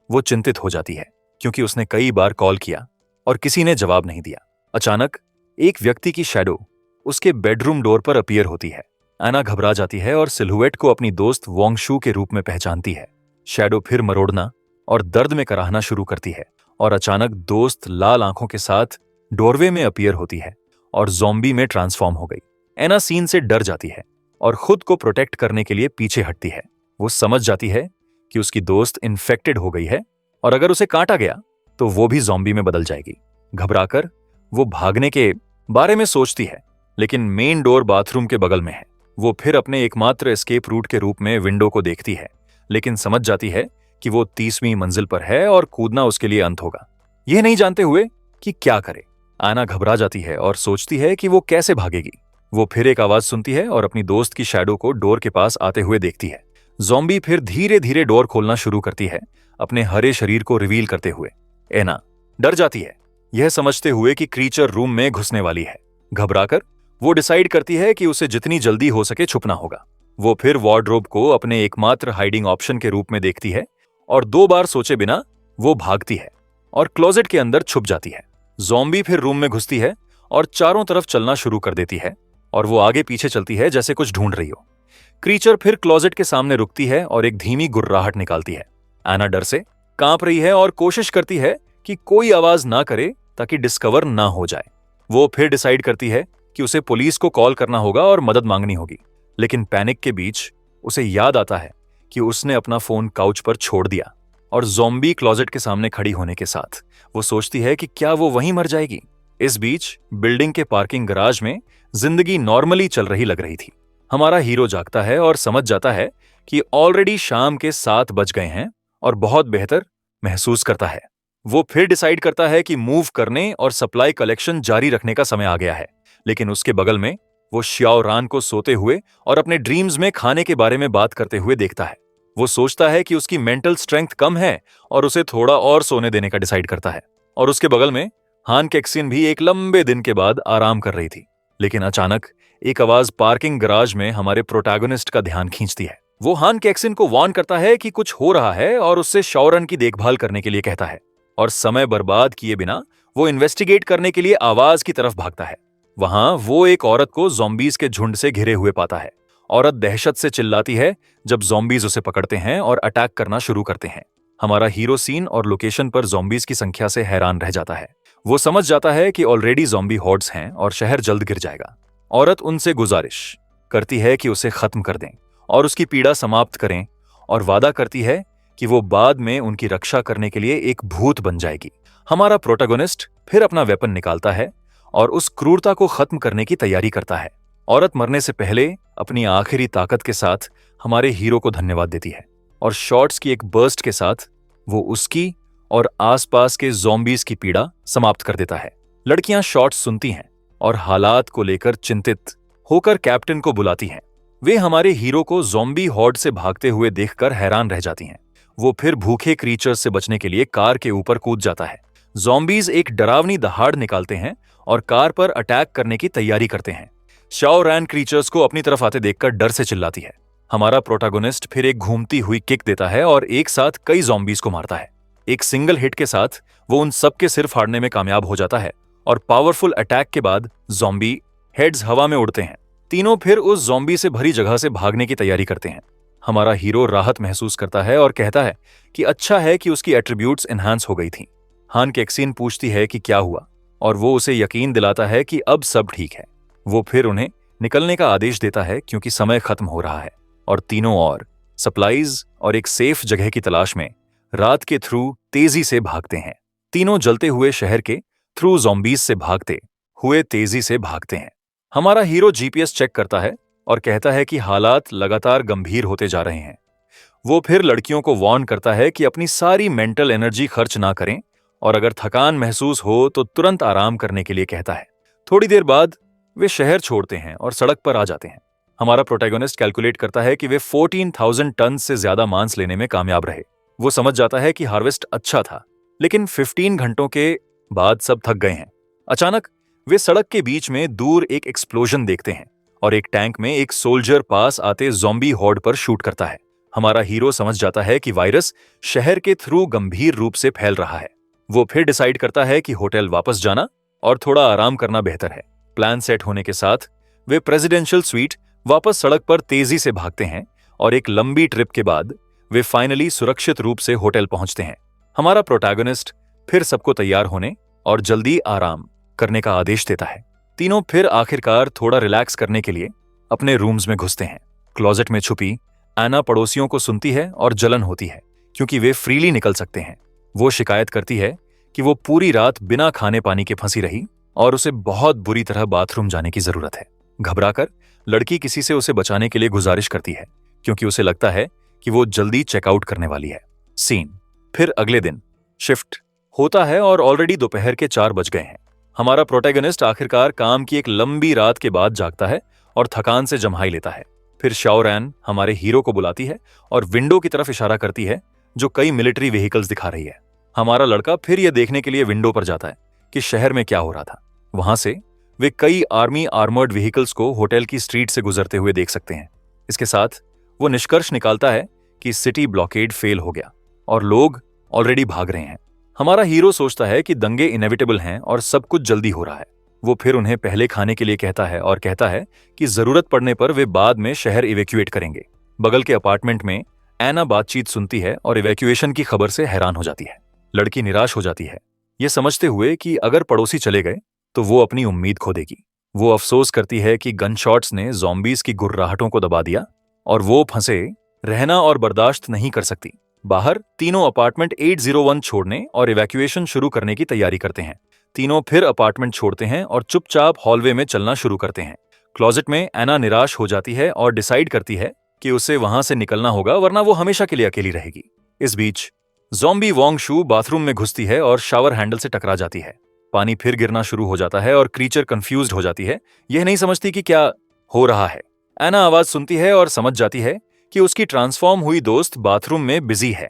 S1: वो चिंतित हो जाती है क्योंकि उसने कई बार कॉल किया और किसी ने जवाब नहीं दिया। अचानक एक व्यक्ति की शैडो उसके बेडरूम डोर पर अपीयर होती है। एना घबरा जाती है और सिलहुएट को अपनी दोस्त वोंगशू के रूप में पहचानती है। शैडो फिर मरोड़ना और दर्द में कराहना शुरू करती है और अचानक दोस्त लाल आंखों के साथ डोरवे में अपीयर होती है और ज़ॉम्बी में ट्रांसफॉर्म हो गई। एना सीन से डर जाती है और खुद को प्रोटेक्ट करने के लिए पीछे हटती है। वो समझ जाती है कि उसकी दोस्त इन्फेक्टेड हो गई है और अगर उसे काटा गया तो वो भी ज़ॉम्बी में बदल जाएगी। घबराकर वो भागने के बारे में सोचती है, लेकिन मेन डोर बाथरूम के बगल में है। वो फिर अपने एकमात्र एस्केप रूट के रूप में विंडो को देखती है, लेकिन समझ जाती है कि वो 30वीं मंजिल पर है और कूदना उसके लिए अंत होगा। यह नहीं जानते हुए कि क्या करे, आना घबरा जाती है और सोचती है कि वो कैसे भागेगी। वो फिर एक आवाज सुनती है और अपनी दोस्त की शैडो को डोर के पास आते हुए देखती है। ज़ॉम्बी फिर धीरे धीरे डोर खोलना शुरू करती है, अपने हरे शरीर को रिवील करते हुए। एना डर जाती है, यह समझते हुए कि क्रीचर रूम में घुसने वाली है। घबराकर वो डिसाइड करती है कि उसे जितनी जल्दी हो सके छुपना होगा। वो फिर वार्डरोब को अपने एकमात्र हाइडिंग ऑप्शन के रूप में देखती है और 2 बार सोचे बिना वो भागती है और क्लोजेट के अंदर छुप जाती है। ज़ॉम्बी फिर रूम में घुसती है और चारों तरफ चलना शुरू कर देती है और वो आगे पीछे चलती है जैसे कुछ ढूंढ रही हो। क्रीचर फिर क्लोजेट के सामने रुकती है और एक धीमी गुर्राहट निकालती है। एना डर से कांप रही है और कोशिश करती है कि कोई आवाज ना करे ताकि डिस्कवर ना हो जाए। वो फिर डिसाइड करती है कि उसे पुलिस को कॉल करना होगा और मदद मांगनी होगी, लेकिन पैनिक के बीच उसे याद आता है कि उसने अपना फोन काउच पर छोड़ दिया और ज़ॉम्बी क्लोजेट के सामने खड़ी होने के साथ वो सोचती है कि क्या वो वहीं मर जाएगी। इस बीच बिल्डिंग के पार्किंग गराज में जिंदगी नॉर्मली चल रही लग रही थी। हमारा हीरो जागता है और समझ जाता है कि ऑलरेडी शाम के 7 बज गए हैं और बहुत बेहतर महसूस करता है। वो फिर डिसाइड करता है कि मूव करने और सप्लाई कलेक्शन जारी रखने का समय आ गया है, लेकिन उसके बगल में वो श्याओ रान को सोते हुए और अपने ड्रीम्स में खाने के बारे में बात करते हुए देखता है। वो सोचता है कि उसकी मेंटल स्ट्रेंथ कम है और उसे थोड़ा और सोने देने का डिसाइड करता है। और उसके बगल में हान कैक्सिन भी एक लंबे दिन के बाद आराम कर रही थी, लेकिन अचानक एक आवाज पार्किंग गराज में हमारे प्रोटैगनिस्ट का ध्यान खींचती है। वो हान कैक्सिन को वार्न करता है कि कुछ हो रहा है और उससे शॉरन की देखभाल करने के लिए कहता है, और समय बर्बाद किए बिना वो इन्वेस्टिगेट करने के लिए आवाज की तरफ भागता है। वहां वो एक औरत को ज़ॉम्बीज के झुंड से घिरे हुए पाता है। औरत दहशत से चिल्लाती है जब ज़ॉम्बीज उसे पकड़ते हैं और अटैक करना शुरू करते हैं। हमारा हीरो सीन और लोकेशन पर ज़ॉम्बीज की संख्या से हैरान रह जाता है। वो समझ जाता है कि ऑलरेडी ज़ॉम्बी हॉर्ड्स हैं और शहर जल्द गिर जाएगा। औरत उनसे गुजारिश करती है कि उसे खत्म कर दें और उसकी पीड़ा समाप्त करें, और वादा करती है कि वो बाद में उनकी रक्षा करने के लिए एक भूत बन जाएगी। हमारा प्रोटैगनिस्ट फिर अपना वेपन निकालता है और उस क्रूरता को खत्म करने की तैयारी करता है। औरत मरने से पहले अपनी आखिरी ताकत के साथ हमारे हीरो को धन्यवाद देती है और शॉट्स की एक बर्स्ट के साथ वो उसकी और आसपास के ज़ॉम्बीज की पीड़ा समाप्त कर देता है। लड़कियां शॉट्स सुनती हैं और हालात को लेकर चिंतित होकर कैप्टन को बुलाती हैं। वे हमारे हीरो को ज़ॉम्बी हॉर्ड से भागते हुए देखकर हैरान रह जाती हैं। वो फिर भूखे क्रीचर्स से बचने के लिए कार के ऊपर कूद जाता है। ज़ॉम्बीज एक डरावनी दहाड़ निकालते हैं और कार पर अटैक करने की तैयारी करते हैं। शाओ रैन क्रीचर्स को अपनी तरफ आते देखकर डर से चिल्लाती है। हमारा प्रोटैगनिस्ट फिर एक घूमती हुई किक देता है और एक साथ कई ज़ॉम्बीज को मारता है। एक सिंगल हिट के साथ वो उन सबके सिर फाड़ने में कामयाब हो जाता है और पावरफुल अटैक के बाद ज़ॉम्बी हेड्स हवा में उड़ते हैं। तीनों फिर उस ज़ॉम्बी से भरी जगह से भागने की तैयारी करते हैं। हमारा हीरो राहत महसूस करता है और कहता है कि अच्छा है कि उसकी एट्रीब्यूट्स एनहांस हो गई थी। हान कैक्सिन पूछती है कि क्या हुआ, और वो उसे यकीन दिलाता है कि अब सब ठीक है। वो फिर उन्हें निकलने का आदेश देता है क्योंकि समय खत्म हो रहा है, और तीनों और सप्लाईज और एक सेफ जगह की तलाश में रात के थ्रू तेजी से भागते हैं। तीनों जलते हुए शहर के थ्रू ज़ॉम्बीज से भागते हुए तेजी से भागते हैं। हमारा हीरो जीपीएस चेक करता है और कहता है कि हालात लगातार गंभीर होते जा रहे हैं। वो फिर लड़कियों को वार्न करता है कि अपनी सारी मेंटल एनर्जी खर्च ना करें और अगर थकान महसूस हो तो तुरंत आराम करने के लिए कहता है। थोड़ी देर बाद वे शहर छोड़ते हैं और सड़क पर आ जाते हैं। हमारा प्रोटैगनिस्ट कैलकुलेट करता है कि वे 14,000 टन से ज्यादा मांस लेने में कामयाब रहे। वो समझ जाता है कि हार्वेस्ट अच्छा था, लेकिन 15 घंटों के बाद सब थक गए हैं। अचानक वे सड़क के बीच में दूर एक एक्सप्लोजन देखते हैं और एक टैंक में एक सोल्जर पास आते ज़ॉम्बी हॉर्ड पर शूट करता है। हमारा हीरो समझ जाता है कि वायरस शहर के थ्रू गंभीर रूप से फैल रहा है। वो फिर डिसाइड करता है कि होटल वापस जाना और थोड़ा आराम करना बेहतर है। प्लान सेट होने के साथ वे प्रेसिडेंशियल स्वीट वापस सड़क पर तेजी से भागते हैं और एक लंबी ट्रिप के बाद वे फाइनली सुरक्षित रूप से होटल पहुंचते हैं। हमारा प्रोटैगनिस्ट फिर सबको तैयार होने और जल्दी आराम करने का आदेश देता है। तीनों फिर आखिरकार थोड़ा रिलैक्स करने के लिए अपने रूम्स में घुसते हैं। क्लोजेट में छुपी एना पड़ोसियों को सुनती है और जलन होती है क्योंकि वे फ्रीली निकल सकते हैं। वो शिकायत करती है कि वो पूरी रात बिना खाने पानी के फंसी रही और उसे बहुत बुरी तरह बाथरूम जाने की जरूरत है। घबराकर लड़की किसी से उसे बचाने के लिए गुजारिश करती है क्योंकि उसे लगता है कि वो जल्दी चेकआउट करने वाली है। सीन फिर अगले दिन शिफ्ट होता है और ऑलरेडी दोपहर के 4 बज गए हैं। हमारा प्रोटैगनिस्ट आखिरकार काम की एक लंबी रात के बाद जागता है और थकान से जम्हाई लेता है। फिर शाओ रैन हमारे हीरो को बुलाती है और विंडो की तरफ इशारा करती है जो कई मिलिट्री व्हीकल्स दिखा रही है। हमारा लड़का फिर यह देखने के लिए विंडो पर जाता है कि शहर में क्या हो रहा था। वहां से वे कई आर्मी आर्मर्ड व्हीकल्स को होटल की स्ट्रीट से गुजरते हुए देख सकते हैं। इसके साथ वो निष्कर्ष निकालता है कि सिटी ब्लॉकेड फेल हो गया और लोग ऑलरेडी भाग रहे हैं। हमारा हीरो सोचता है कि दंगे इनेविटेबल हैं और सब कुछ जल्दी हो रहा है। वो फिर उन्हें पहले खाने के लिए कहता है और कहता है कि जरूरत पड़ने पर वे बाद में शहर इवैक्यूएट करेंगे। बगल के अपार्टमेंट में एना बातचीत सुनती है और इवैक्यूएशन की खबर से हैरान हो जाती है। लड़की निराश हो जाती है, ये समझते हुए कि अगर पड़ोसी चले गए तो वो अपनी उम्मीद खो देगी। वो अफसोस करती है कि गन शॉट्स ने ज़ॉम्बीज की गुर्राहटों को दबा दिया और वो फंसे रहना और बर्दाश्त नहीं कर सकती। बाहर तीनों अपार्टमेंट 801 छोड़ने और इवैक्यूएशन शुरू करने की तैयारी करते हैं। तीनों फिर अपार्टमेंट छोड़ते हैं और चुपचाप हॉलवे में चलना शुरू करते हैं। क्लोजेट में एना निराश हो जाती है और डिसाइड करती है कि उसे वहां से निकलना होगा, वरना वो हमेशा के लिए अकेली रहेगी। इस बीच ज़ॉम्बी वोंग शू बाथरूम में घुसती है और शावर हैंडल से टकरा जाती है। पानी फिर गिरना शुरू हो जाता है और क्रीचर कंफ्यूज्ड हो जाती है, यह नहीं समझती कि क्या हो रहा है। एना आवाज सुनती है और समझ जाती है कि उसकी ट्रांसफॉर्म हुई दोस्त बाथरूम में बिजी है।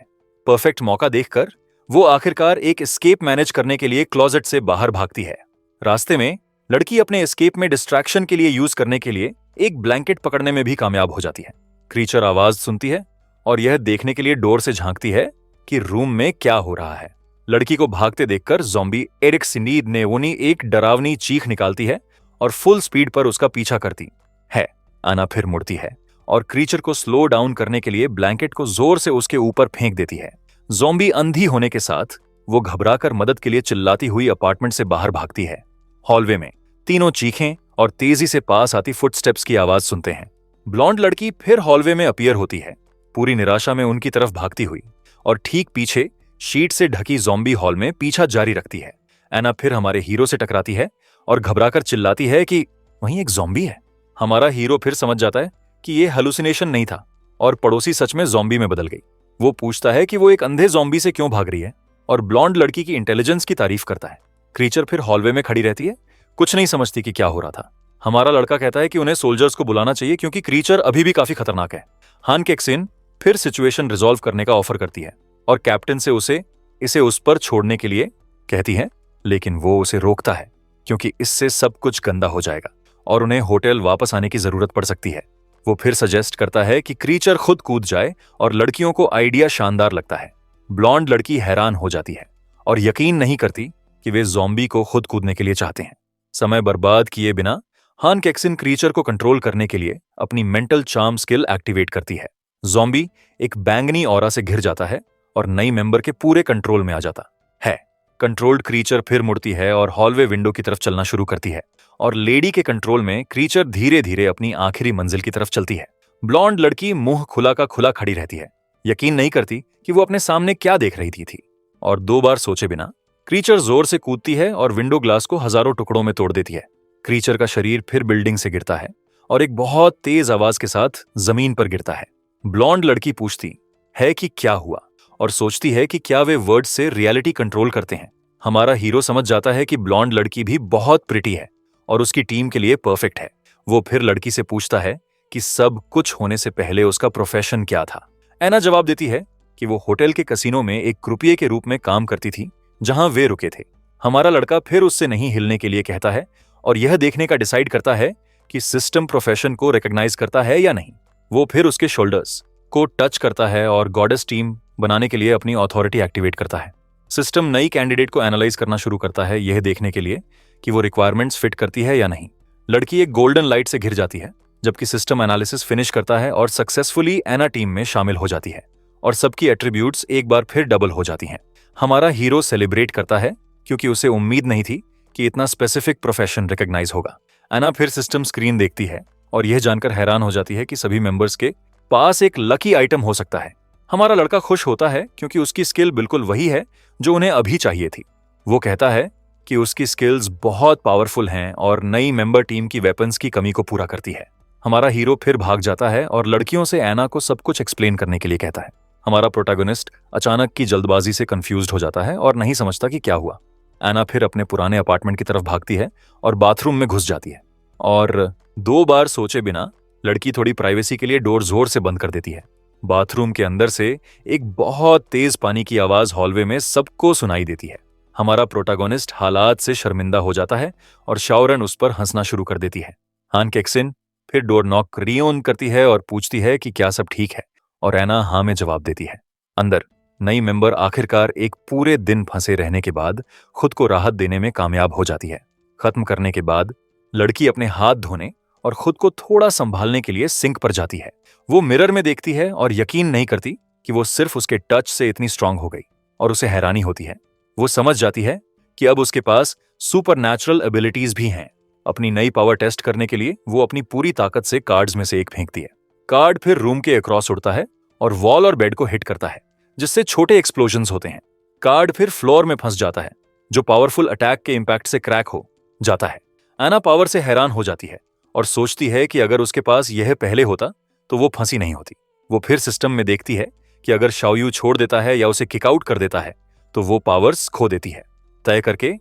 S1: परफेक्ट मौका देखकर वो आखिरकार एक एस्केप मैनेज करने के लिए क्लोजेट से बाहर भागती है। रास्ते में लड़की अपने एस्केप में डिस्ट्रैक्शन के लिए यूज करने के लिए एक ब्लैंकेट पकड़ने में भी कामयाब हो जाती है। क्रीचर आवाज सुनती है और यह देखने के लिए डोर से झांकती है कि रूम में क्या हो रहा है। लड़की को भागते देखकर ज़ॉम्बी एरिक सिनीद नेवोनी एक डरावनी चीख निकालती है और फुल स्पीड पर उसका पीछा करती है। आना फिर मुड़ती है और क्रीचर को स्लो डाउन करने के लिए ब्लैंकेट को जोर से उसके ऊपर फेंक देती है। ज़ॉम्बी अंधी होने के साथ वो घबराकर मदद के लिए चिल्लाती हुई अपार्टमेंट से बाहर भागती है। हॉलवे में तीनों चीखें और तेजी से पास आती फुटस्टेप्स की आवाज सुनते हैं। ब्लॉन्ड लड़की फिर हॉलवे में अपीयर होती है, पूरी निराशा में उनकी तरफ भागती हुई, और ठीक पीछे शीट से ढकी ज़ॉम्बी हॉल में पीछा जारी रखती है। एना फिर हमारे हीरो से टकराती है और घबराकर चिल्लाती है कि वहीं एक ज़ॉम्बी है। हमारा हीरो फिर समझ जाता है कि ये हेलुसिनेशन नहीं था और पड़ोसी सच में ज़ॉम्बी में बदल गई। वो पूछता है कि वो एक अंधे ज़ॉम्बी से क्यों भाग रही है और ब्लॉन्ड लड़की की इंटेलिजेंस की तारीफ करता है। क्रीचर फिर हॉलवे में खड़ी रहती है, कुछ नहीं समझती कि क्या हो रहा था। हमारा लड़का कहता है कि उन्हें सोल्जर्स को बुलाना चाहिए क्योंकि क्रीचर अभी भी काफी खतरनाक है। हान केक्सिन फिर सिचुएशन रिजॉल्व करने का ऑफर करती है और कैप्टन से इसे उस पर छोड़ने के लिए कहती है, लेकिन वो उसे रोकता है क्योंकि इससे सब कुछ गंदा हो जाएगा और उन्हें होटल वापस आने की जरूरत पड़ सकती है। वो फिर सजेस्ट करता है कि क्रीचर खुद कूद जाए और लड़कियों को आइडिया शानदार लगता है। ब्लॉन्ड लड़की हैरान हो जाती है और यकीन नहीं करती कि वे ज़ॉम्बी को खुद कूदने के लिए चाहते हैं। समय बर्बाद किए बिना हान केक्सिन क्रीचर को कंट्रोल करने के लिए अपनी मेंटल चार्म स्किल एक्टिवेट करती है। ज़ॉम्बी एक बैंगनी ऑरा से घिर जाता है और नई मेंबर के पूरे कंट्रोल में आ जाता है। कंट्रोल्ड क्रीचर फिर मुड़ती है और हॉलवे विंडो की तरफ चलना शुरू करती है और लेडी के कंट्रोल में क्रीचर धीरे धीरे अपनी आखिरी मंजिल की तरफ चलती है। ब्लॉन्ड लड़की मुंह खुला का खुला खड़ी रहती है, यकीन नहीं करती कि वो अपने सामने क्या देख रही थी और 2 बार सोचे बिना क्रीचर जोर से कूदती है और विंडो ग्लास को हजारों टुकड़ों में तोड़ देती है। क्रीचर का शरीर फिर बिल्डिंग से गिरता है और एक बहुत तेज आवाज के साथ जमीन पर गिरता है। ब्लॉन्ड लड़की पूछती है कि क्या हुआ और सोचती है कि क्या वे वर्ड से रियलिटी कंट्रोल करते हैं। हमारा हीरो समझ जाता है कि ब्लॉन्ड लड़की भी बहुत प्रिटी है और उसकी टीम के लिए परफेक्ट है। वो फिर लड़की से पूछता है कि सब कुछ होने से पहले उसका प्रोफेशन क्या था। एना जवाब देती है कि वो होटल के कसिनो में एक क्रूपिये के रूप में काम करती थी जहां वे रुके थे। हमारा लड़का फिर उससे नहीं हिलने के लिए कहता है और यह देखने का डिसाइड करता है कि सिस्टम प्रोफेशन को रिकॉग्नाइज करता है या नहीं। वो फिर उसके शोल्डर्स को टच करता है और गॉडेस टीम बनाने के लिए अपनी अथॉरिटी एक्टिवेट करता है। सिस्टम नई कैंडिडेट को एनालाइज करना शुरू करता है, यह देखने के लिए कि वो रिक्वायरमेंट्स फिट करती है या नहीं। लड़की एक गोल्डन लाइट से घिर जाती है जबकि सिस्टम एनालिसिस फिनिश करता है और सक्सेसफुली एना टीम में शामिल हो जाती है और सबकी एट्रीब्यूट्स एक बार फिर डबल हो जाती हैं। हमारा हीरो सेलिब्रेट करता है क्योंकि उसे उम्मीद नहीं थी कि इतना स्पेसिफिक प्रोफेशन रिकॉग्नाइज होगा। एना फिर सिस्टम स्क्रीन देखती है और यह जानकर हैरान हो जाती है कि सभी मेंबर्स के पास एक लकी आइटम हो सकता है। हमारा लड़का खुश होता है क्योंकि उसकी स्किल बिल्कुल वही है जो उन्हें अभी चाहिए थी। वो कहता है कि उसकी स्किल्स बहुत पावरफुल हैं और नई मेंबर टीम की वेपन्स की कमी को पूरा करती है। हमारा हीरो फिर भाग जाता है और लड़कियों से एना को सब कुछ एक्सप्लेन करने के लिए कहता है। हमारा प्रोटैगनिस्ट अचानक की जल्दबाजी से कंफ्यूज्ड हो जाता है और नहीं समझता कि क्या हुआ। एना फिर अपने पुराने अपार्टमेंट की तरफ भागती है और बाथरूम में घुस जाती है और 2 बार सोचे बिना लड़की थोड़ी प्राइवेसी के लिए डोर जोर से बंद कर देती है। बाथरूम के अंदर से एक बहुत तेज पानी की आवाज हॉलवे में सबको सुनाई देती है। हमारा प्रोटैगनिस्ट हालात से शर्मिंदा हो जाता है और शाओरन उस पर हंसना शुरू कर देती है। हान केक्सिन फिर डोर नॉक रिओन करती है और पूछती है कि क्या सब ठीक है और एना हाँ में जवाब देती है। अंदर नई मेंबर आखिरकार एक पूरे दिन फंसे रहने के बाद खुद को राहत देने में कामयाब हो जाती है। खत्म करने के बाद लड़की अपने हाथ धोने और खुद को थोड़ा संभालने के लिए सिंक पर जाती है। वो मिरर में देखती है और यकीन नहीं करती कि वो सिर्फ उसके टच से इतनी स्ट्रांग हो गई, और उसे हैरानी होती है। वो समझ जाती है कि अब उसके पास सुपरनैचुरल एबिलिटीज भी हैं। अपनी नई पावर टेस्ट करने के लिए वो अपनी पूरी ताकत से कार्ड्स में से एक फेंकती है। कार्ड फिर रूम के अक्रॉस उड़ता है और वॉल और बेड को हिट करता है, जिससे छोटे एक्सप्लोजन्स होते हैं। कार्ड फिर फ्लोर में फंस जाता है, जो पावरफुल अटैक के इंपैक्ट से क्रैक हो जाता है। एना पावर से हैरान हो जाती है और सोचती है कि अगर उसके पास यह पहले होता तो वो फंसी नहीं होती। वो फिर सिस्टम में देखती है कि अगर शाओयू छोड़ देता है या उसे किक आउट कर देता है तो वो पावर्स खो देती है। तय करके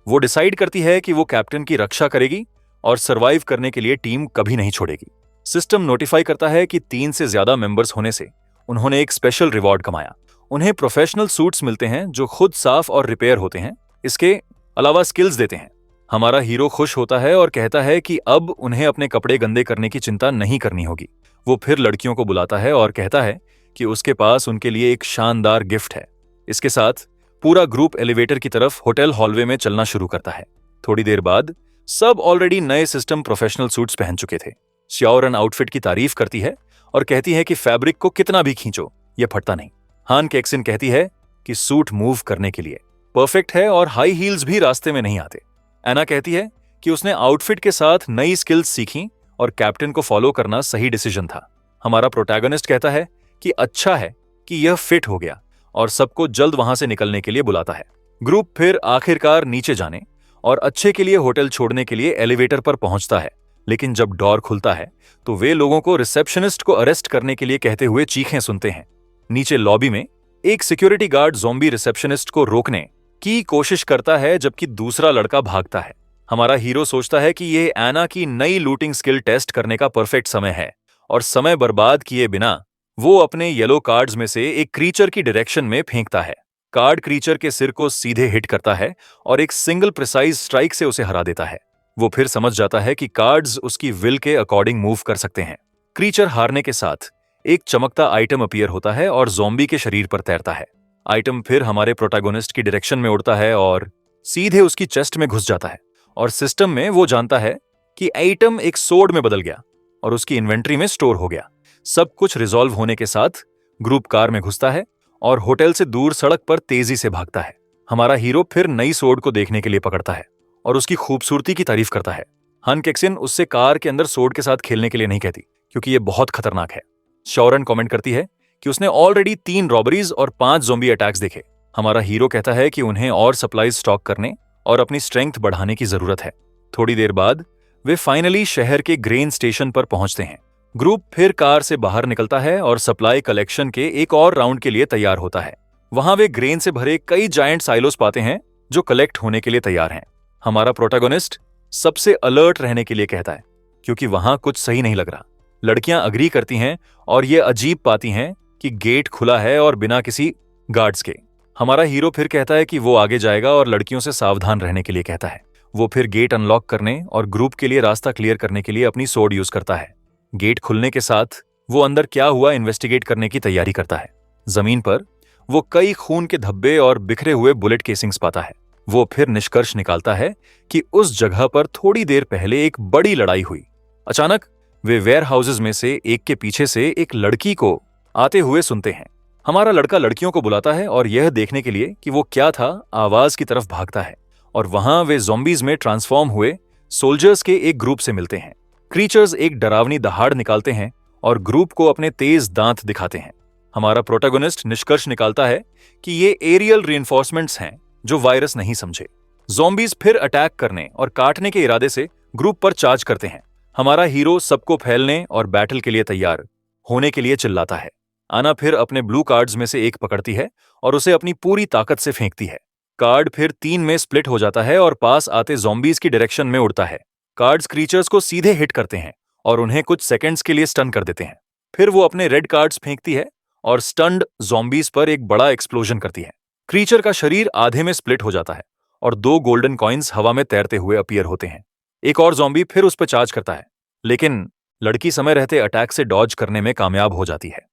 S1: वो डिसाइड करती है कि वो कैप्टन की रक्षा करेगी और सरवाइव करने के लिए टीम कभी नहीं छोड़ेगी। सिस्टम नोटिफाई करता है कि 3 से ज्यादा मेंबर्स होने से उन्होंने एक स्पेशल रिवॉर्ड कमाया। उन्हें प्रोफेशनल सूट्स मिलते हैं जो खुद साफ और रिपेयर होते हैं। इसके अलावा स्किल्स देते हैं। हमारा हीरो खुश होता है और कहता है कि अब उन्हें अपने कपड़े गंदे करने की चिंता नहीं करनी होगी। वो फिर लड़कियों को बुलाता है और कहता है कि उसके पास उनके लिए एक शानदार गिफ्ट है। इसके साथ पूरा ग्रुप एलिवेटर की तरफ होटल हॉलवे में चलना शुरू करता है। थोड़ी देर बाद सब ऑलरेडी नए सिस्टम प्रोफेशनल सूट्स पहन चुके थे। श्योरन आउटफिट की तारीफ करती है और कहती है कि फैब्रिक को कितना भी खींचो ये फटता नहीं। हान केक्सिन कहती है कि सूट मूव करने के लिए परफेक्ट है और हाई हील्स भी रास्ते में नहीं आते। एना कहती है कि उसने आउटफिट के साथ नई स्किल्स सीखी और कैप्टन को फॉलो करना सही डिसीजन था। हमारा प्रोटैगनिस्ट कहता है कि अच्छा है कि यह फिट हो गया और सबको जल्द वहां से निकलने के लिए बुलाता है। ग्रुप फिर आखिरकार नीचे जाने और अच्छे के लिए होटल छोड़ने के लिए एलिवेटर पर पहुंचता है, लेकिन जब डोर खुलता है तो वे लोगों को रिसेप्शनिस्ट को अरेस्ट करने के लिए कहते हुए चीखें सुनते हैं। नीचे लॉबी में एक सिक्योरिटी गार्ड ज़ॉम्बी रिसेप्शनिस्ट को रोकने की कोशिश करता है, जबकि दूसरा लड़का भागता है। हमारा हीरो सोचता है कि यह एना की नई लूटिंग स्किल टेस्ट करने का परफेक्ट समय है, और समय बर्बाद किए बिना वो अपने येलो कार्ड्स में से एक क्रीचर की डायरेक्शन में फेंकता है। कार्ड क्रीचर के सिर को सीधे हिट करता है और एक सिंगल प्रिसाइज स्ट्राइक से उसे हरा देता है। वो फिर समझ जाता है कि कार्ड्स उसकी विल के अकॉर्डिंग मूव कर सकते हैं। क्रीचर हारने के साथ एक चमकता आइटम अपीयर होता है और ज़ॉम्बी के शरीर पर तैरता है। आइटम फिर हमारे प्रोटैगनिस्ट की डायरेक्शन में उड़ता है और सीधे उसकी चेस्ट में घुस जाता है, और सिस्टम में वो जानता है कि आइटम एक सोर्ड में बदल गया और उसकी इन्वेंट्री में स्टोर हो गया। सब कुछ रिजॉल्व होने के साथ ग्रुप कार में घुसता है और होटल से दूर सड़क पर तेजी से भागता है। हमारा हीरो फिर नई सोर्ड को देखने के लिए पकड़ता है और उसकी खूबसूरती की तारीफ करता है। हन केक्सिन उससे कार के अंदर सोर्ड के साथ खेलने के लिए नहीं कहती, क्योंकि यह बहुत खतरनाक है। शौरन कमेंट करती है कि उसने ऑलरेडी 3 रॉबरीज और 5 ज़ॉम्बी अटैक्स देखे। हमारा हीरो कहता है कि उन्हें और सप्लाईज स्टॉक करने और अपनी स्ट्रेंथ बढ़ाने की जरूरत है। थोड़ी देर बाद वे फाइनली शहर के ग्रेन स्टेशन पर पहुंचते हैं। ग्रुप फिर कार से बाहर निकलता है और सप्लाई कलेक्शन के एक और राउंड के लिए तैयार होता है। वहां वे ग्रेन से भरे कई जायंट साइलोस पाते हैं जो कलेक्ट होने के लिए तैयार हैं। हमारा प्रोटैगनिस्ट सबसे अलर्ट रहने के लिए कहता है, क्योंकि वहां कुछ सही नहीं लग रहा। लड़कियां अग्री करती हैं और ये अजीब पाती हैं कि गेट खुला है और बिना किसी गार्ड्स के। हमारा हीरो फिर कहता है कि वो आगे जाएगा और लड़कियों से सावधान रहने के लिए कहता है। वो फिर गेट अनलॉक करने और ग्रुप के लिए रास्ता क्लियर करने के लिए अपनी सोर्ड यूज करता है। गेट खुलने के साथ वो अंदर क्या हुआ इन्वेस्टिगेट करने की तैयारी करता है। जमीन पर वो कई खून के धब्बे और बिखरे हुए बुलेट केसिंग्स पाता है। वो फिर निष्कर्ष निकालता है कि उस जगह पर थोड़ी देर पहले एक बड़ी लड़ाई हुई। अचानक वे वेयर हाउसेज में से एक के पीछे से एक लड़की को आते हुए सुनते हैं। हमारा लड़का लड़कियों को बुलाता है और यह देखने के लिए कि वो क्या था, आवाज की तरफ भागता है, और वहां वे ज़ॉम्बीज में ट्रांसफॉर्म हुए सोल्जर्स के एक ग्रुप से मिलते हैं। क्रीचर्स एक डरावनी दहाड़ निकालते हैं और ग्रुप को अपने तेज दांत दिखाते हैं। हमारा प्रोटैगनिस्ट निष्कर्ष निकालता है कि ये एरियल रीइंफोर्समेंट्स हैं जो वायरस नहीं समझे। ज़ॉम्बीज फिर अटैक करने और काटने के इरादे से ग्रुप पर चार्ज करते हैं। हमारा हीरो सबको फैलने और बैटल के लिए तैयार होने के लिए चिल्लाता है। आना फिर अपने ब्लू कार्ड्स में से एक पकड़ती है और उसे अपनी पूरी ताकत से फेंकती है। कार्ड फिर 3 में स्प्लिट हो जाता है और पास आते ज़ॉम्बीज की डायरेक्शन में उड़ता है। कार्ड्स क्रीचर्स को सीधे हिट करते हैं और उन्हें कुछ सेकंड्स के लिए स्टन कर देते हैं। फिर वो अपने रेड कार्ड्स फेंकती है और स्टन्ड ज़ॉम्बीज पर एक बड़ा एक्सप्लोजन करती है। क्रीचर का शरीर आधे में स्प्लिट हो जाता है और 2 गोल्डन कॉइन्स हवा में तैरते हुए अपीयर होते हैं। एक और ज़ॉम्बी फिर उस पर चार्ज करता है, लेकिन लड़की समय रहते अटैक से डॉज करने में कामयाब हो जाती है।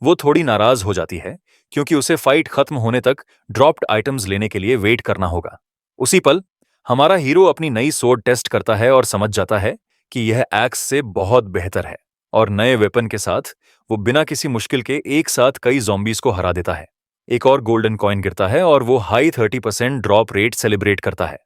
S1: वो थोड़ी नाराज हो जाती है क्योंकि उसे फाइट खत्म होने तक ड्रॉप्ड आइटम्स लेने के लिए वेट करना होगा। उसी पल हमारा हीरो अपनी नई सोर्ड टेस्ट करता है और समझ जाता है कि यह एक्स से बहुत बेहतर है, और नए वेपन के साथ वो बिना किसी मुश्किल के एक साथ कई ज़ॉम्बीज को हरा देता है। एक और गोल्डन कॉइन गिरता है और वो हाई 30% ड्रॉप रेट सेलिब्रेट करता है।